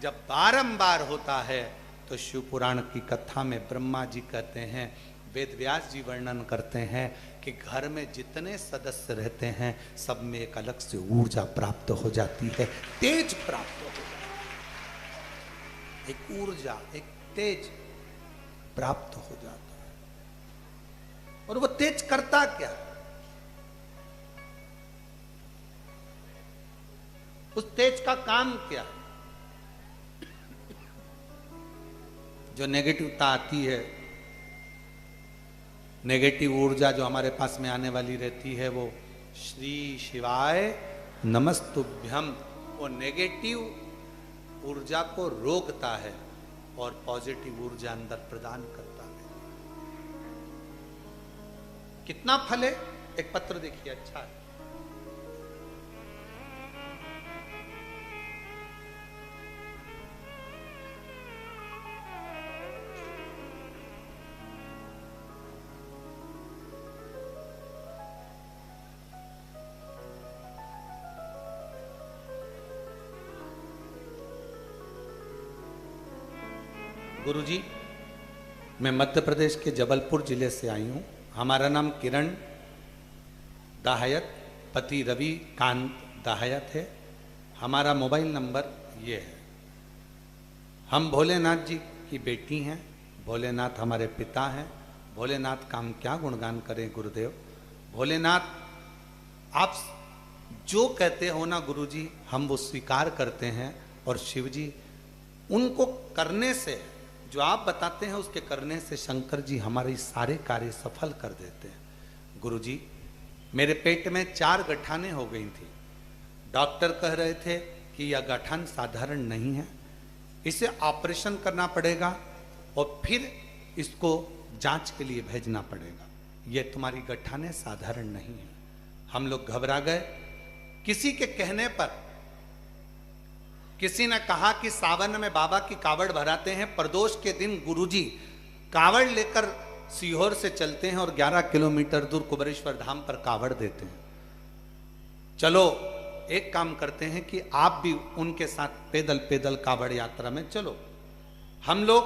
जब बारंबार होता है, तो शिव पुराण की कथा में ब्रह्मा जी कहते हैं, वेद व्यास जी वर्णन करते हैं कि घर में जितने सदस्य रहते हैं सब में एक अलग से ऊर्जा प्राप्त हो जाती है, तेज प्राप्त हो जाती है, एक ऊर्जा, एक तेज प्राप्त हो जाता है। और वो तेज करता क्या? उस तेज का काम क्या? जो नेगेटिवता आती है, नेगेटिव ऊर्जा जो हमारे पास में आने वाली रहती है, वो श्री शिवाय नमस्तुभ्यम वो नेगेटिव ऊर्जा को रोकता है और पॉजिटिव ऊर्जा अंदर प्रदान करता है। कितना फल है? एक पत्र देखिए, अच्छा है। गुरुजी, मैं मध्य प्रदेश के जबलपुर जिले से आई हूँ। हमारा नाम किरण दाहयत, पति रवि कांत दाहयत है। हमारा मोबाइल नंबर ये है। हम भोलेनाथ जी की बेटी हैं। भोलेनाथ हमारे पिता हैं। भोलेनाथ का हम क्या गुणगान करें गुरुदेव। भोलेनाथ आप जो कहते हो ना गुरुजी, हम वो स्वीकार करते हैं। और शिव जी, उनको करने से, जो आप बताते हैं उसके करने से शंकर जी हमारे सारे कार्य सफल कर देते हैं। गुरुजी, मेरे पेट में 4 गठानें हो गई थी। डॉक्टर कह रहे थे कि यह गठान साधारण नहीं है, इसे ऑपरेशन करना पड़ेगा और फिर इसको जांच के लिए भेजना पड़ेगा। यह तुम्हारी गठानें साधारण नहीं है। हम लोग घबरा गए। किसी के कहने पर किसी ने कहा कि सावन में बाबा की कावड़ भराते हैं। प्रदोष के दिन गुरुजी कावड़ लेकर सीहोर से चलते हैं और 11 किलोमीटर दूर कुबेरेश्वर धाम पर कावड़ देते हैं। चलो एक काम करते हैं कि आप भी उनके साथ पैदल पैदल कावड़ यात्रा में चलो। हम लोग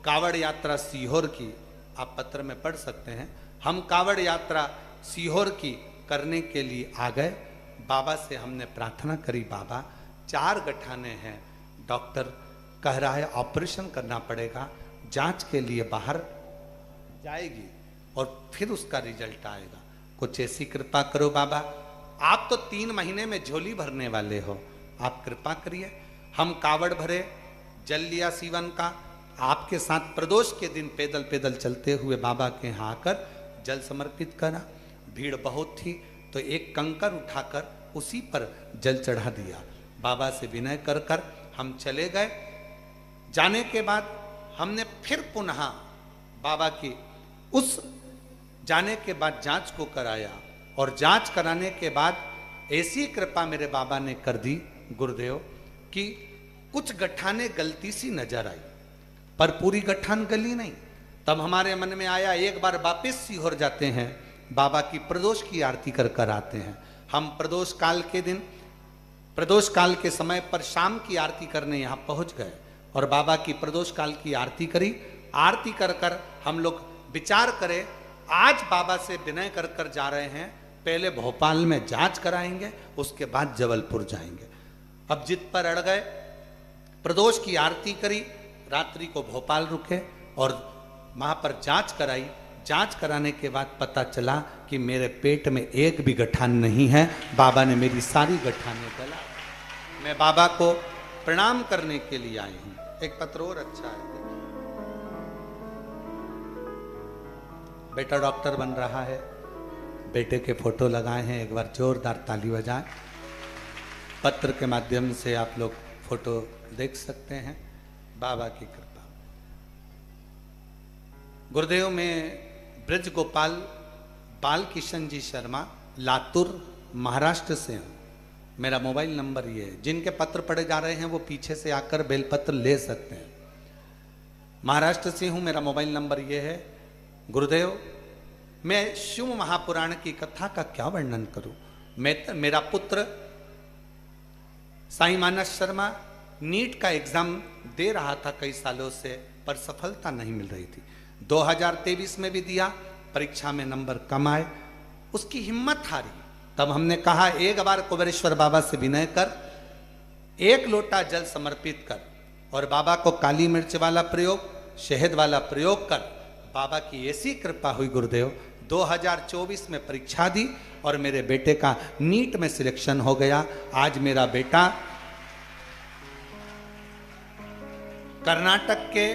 कावड़ यात्रा सीहोर की, आप पत्र में पढ़ सकते हैं, हम कावड़ यात्रा सीहोर की करने के लिए आ गए। बाबा से हमने प्रार्थना करी, बाबा 4 गठाने हैं, डॉक्टर कह रहा है ऑपरेशन करना पड़ेगा, जांच के लिए बाहर जाएगी और फिर उसका रिजल्ट आएगा। कुछ ऐसी कृपा करो बाबा। आप तो 3 महीने में झोली भरने वाले हो, आप कृपा करिए। हम कावड़ भरे, जल लिया सीवन का, आपके साथ प्रदोष के दिन पैदल पैदल चलते हुए बाबा के यहाँ आकर जल समर्पित करा। भीड़ बहुत थी तो एक कंकर उठाकर उसी पर जल चढ़ा दिया। बाबा से विनय कर कर हम चले गए। जाने के बाद हमने फिर पुनः बाबा की उस जाने के बाद जांच को कराया और जांच कराने के बाद ऐसी कृपा मेरे बाबा ने कर दी गुरुदेव कि कुछ गठाने गलती सी नजर आई, पर पूरी गठान गली नहीं। तब हमारे मन में आया एक बार वापिस सीहोर जाते हैं, बाबा की प्रदोष की आरती कर कर आते हैं। हम प्रदोष काल के दिन, प्रदोष काल के समय पर शाम की आरती करने यहाँ पहुँच गए और बाबा की प्रदोष काल की आरती करी। आरती कर कर हम लोग विचार करें, आज बाबा से विनय कर कर जा रहे हैं, पहले भोपाल में जांच कराएंगे, उसके बाद जबलपुर जाएंगे। अब जिद पर अड़ गए, प्रदोष की आरती करी, रात्रि को भोपाल रुके और वहाँ पर जांच कराई। जांच कराने के बाद पता चला कि मेरे पेट में एक भी गठान नहीं है। बाबा ने मेरी सारी गठानें गला। मैं बाबा को प्रणाम करने के लिए आई हूँ। एक पत्र और अच्छा है, बेटा डॉक्टर बन रहा है, बेटे के फोटो लगाए हैं, एक बार जोरदार ताली बजाएं। पत्र के माध्यम से आप लोग फोटो देख सकते हैं। बाबा की कृपा। गुरुदेव में ब्रज गोपाल बाल किशन जी शर्मा, लातूर महाराष्ट्र से हूँ। मेरा मोबाइल नंबर ये है। जिनके पत्र पढ़े जा रहे हैं वो पीछे से आकर बेलपत्र ले सकते हैं। महाराष्ट्र से हूँ, मेरा मोबाइल नंबर ये है। गुरुदेव, मैं शिव महापुराण की कथा का क्या वर्णन करूं। मेरा पुत्र साईं मानस शर्मा नीट का एग्जाम दे रहा था कई सालों से, पर सफलता नहीं मिल रही थी। 2023 में भी दिया, परीक्षा में नंबर कम आए, उसकी हिम्मत हारी। तब हमने कहा एक बार कुबेरेश्वर बाबा से विनय कर, 1 लोटा जल समर्पित कर और बाबा को काली मिर्च वाला प्रयोग, शहद वाला प्रयोग कर। बाबा की ऐसी कृपा हुई गुरुदेव, 2024 में परीक्षा दी और मेरे बेटे का नीट में सिलेक्शन हो गया। आज मेरा बेटा कर्नाटक के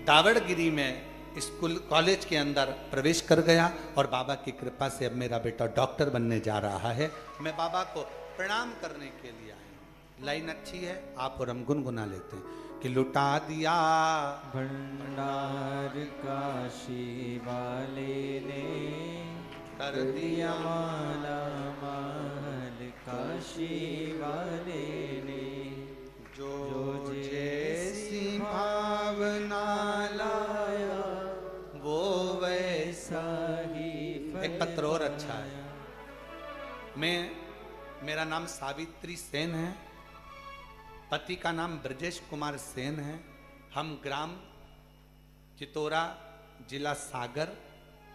दावड़गिरी में स्कूल कॉलेज के अंदर प्रवेश कर गया और बाबा की कृपा से अब मेरा बेटा डॉक्टर बनने जा रहा है। मैं बाबा को प्रणाम करने के लिए आया हूँ। लाइन अच्छी है, आप और हम गुनगुना लेते हैं कि लुटा दिया भंडार काशी वाले ने, कर दिया माला माल काशी वाले ने, जो जैसी भावना लाया वो वैसा ही। एक पत्र और अच्छा है। मेरा नाम सावित्री सेन है, पति का नाम ब्रजेश कुमार सेन है। हम ग्राम चितौरा जिला सागर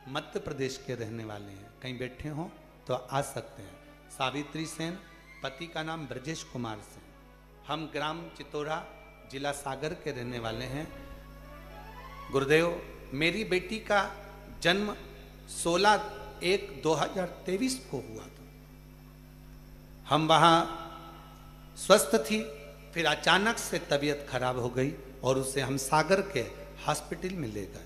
मध्य प्रदेश के रहने वाले हैं, कहीं बैठे हों तो आ सकते हैं। सावित्री सेन, पति का नाम ब्रजेश कुमार सेन। हम ग्राम चितौरा जिला सागर के रहने वाले हैं। गुरुदेव, मेरी बेटी का जन्म 16/1/2023 को हुआ था। हम वहाँ स्वस्थ थी, फिर अचानक से तबीयत खराब हो गई और उसे हम सागर के हॉस्पिटल में ले गए।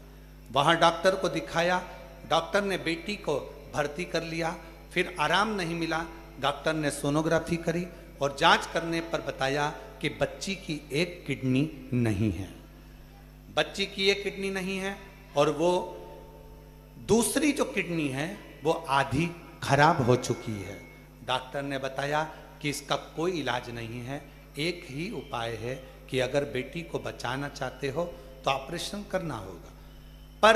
वहाँ डॉक्टर को दिखाया, डॉक्टर ने बेटी को भर्ती कर लिया। फिर आराम नहीं मिला, डॉक्टर ने सोनोग्राफी करी और जांच करने पर बताया कि बच्ची की एक किडनी नहीं है। बच्ची की एक किडनी नहीं है और वो दूसरी जो किडनी है वो आधी खराब हो चुकी है। डॉक्टर ने बताया कि इसका कोई इलाज नहीं है, एक ही उपाय है कि अगर बेटी को बचाना चाहते हो तो ऑपरेशन करना होगा। पर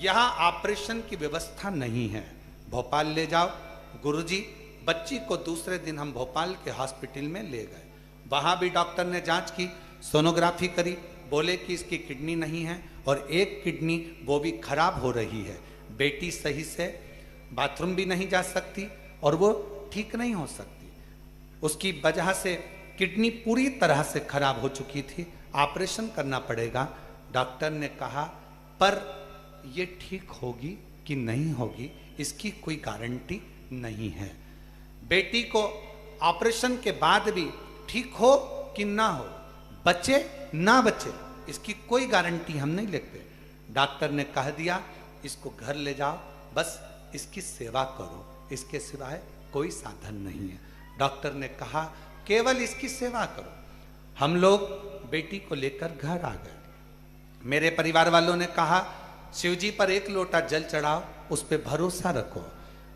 यहाँ ऑपरेशन की व्यवस्था नहीं है, भोपाल ले जाओ। गुरुजी, बच्ची को दूसरे दिन हम भोपाल के हॉस्पिटल में ले गए। वहाँ भी डॉक्टर ने जांच की, सोनोग्राफी करी, बोले कि इसकी किडनी नहीं है और एक किडनी वो भी खराब हो रही है। बेटी सही से बाथरूम भी नहीं जा सकती और वो ठीक नहीं हो सकती। उसकी वजह से किडनी पूरी तरह से खराब हो चुकी थी, ऑपरेशन करना पड़ेगा। डॉक्टर ने कहा पर ये ठीक होगी कि नहीं होगी इसकी कोई गारंटी नहीं है। बेटी को ऑपरेशन के बाद भी ठीक हो कि ना हो, बचे ना बचे, इसकी कोई गारंटी हम नहीं लेते। डॉक्टर ने कह दिया इसको घर ले जाओ, बस इसकी सेवा करो, इसके सिवाय कोई साधन नहीं है। डॉक्टर ने कहा केवल इसकी सेवा करो। हम लोग बेटी को लेकर घर आ गए। मेरे परिवार वालों ने कहा शिव जी पर एक लोटा जल चढ़ाओ, उस पर भरोसा रखो।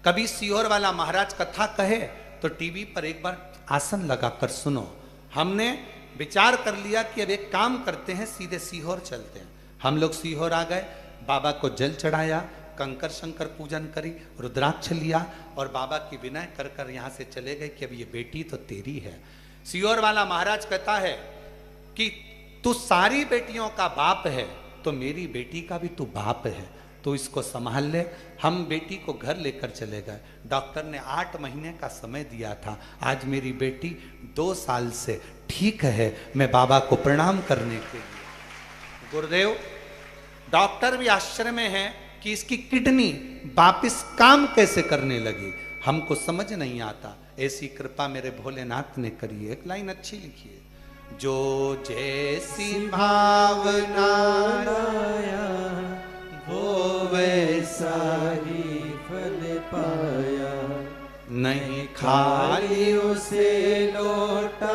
कभी सीहोर वाला महाराज कथा कहे तो टीवी पर एक बार आसन लगाकर सुनो। हमने विचार कर लिया कि अब एक काम करते हैं, सीधे सीहोर चलते हैं। हम लोग सीहोर आ गए, बाबा को जल चढ़ाया, कंकर शंकर पूजन करी, रुद्राक्ष लिया और बाबा की विनय कर कर यहाँ से चले गए कि अब ये बेटी तो तेरी है। सीहोर वाला महाराज कहता है कि तू सारी बेटियों का बाप है तो मेरी बेटी का भी तू बाप है, तो इसको संभाल ले। हम बेटी को घर लेकर चले गए। डॉक्टर ने 8 महीने का समय दिया था। आज मेरी बेटी 2 साल से ठीक है। मैं बाबा को प्रणाम करने के लिए। गुरुदेव, डॉक्टर भी आश्चर्य में है कि इसकी किडनी वापिस काम कैसे करने लगी, हमको समझ नहीं आता। ऐसी कृपा मेरे भोलेनाथ ने करी है। एक लाइन अच्छी लिखी है, जो जैसी भावना लाया वो वैसा ही फल पाया। नहीं खाली उसे लोटा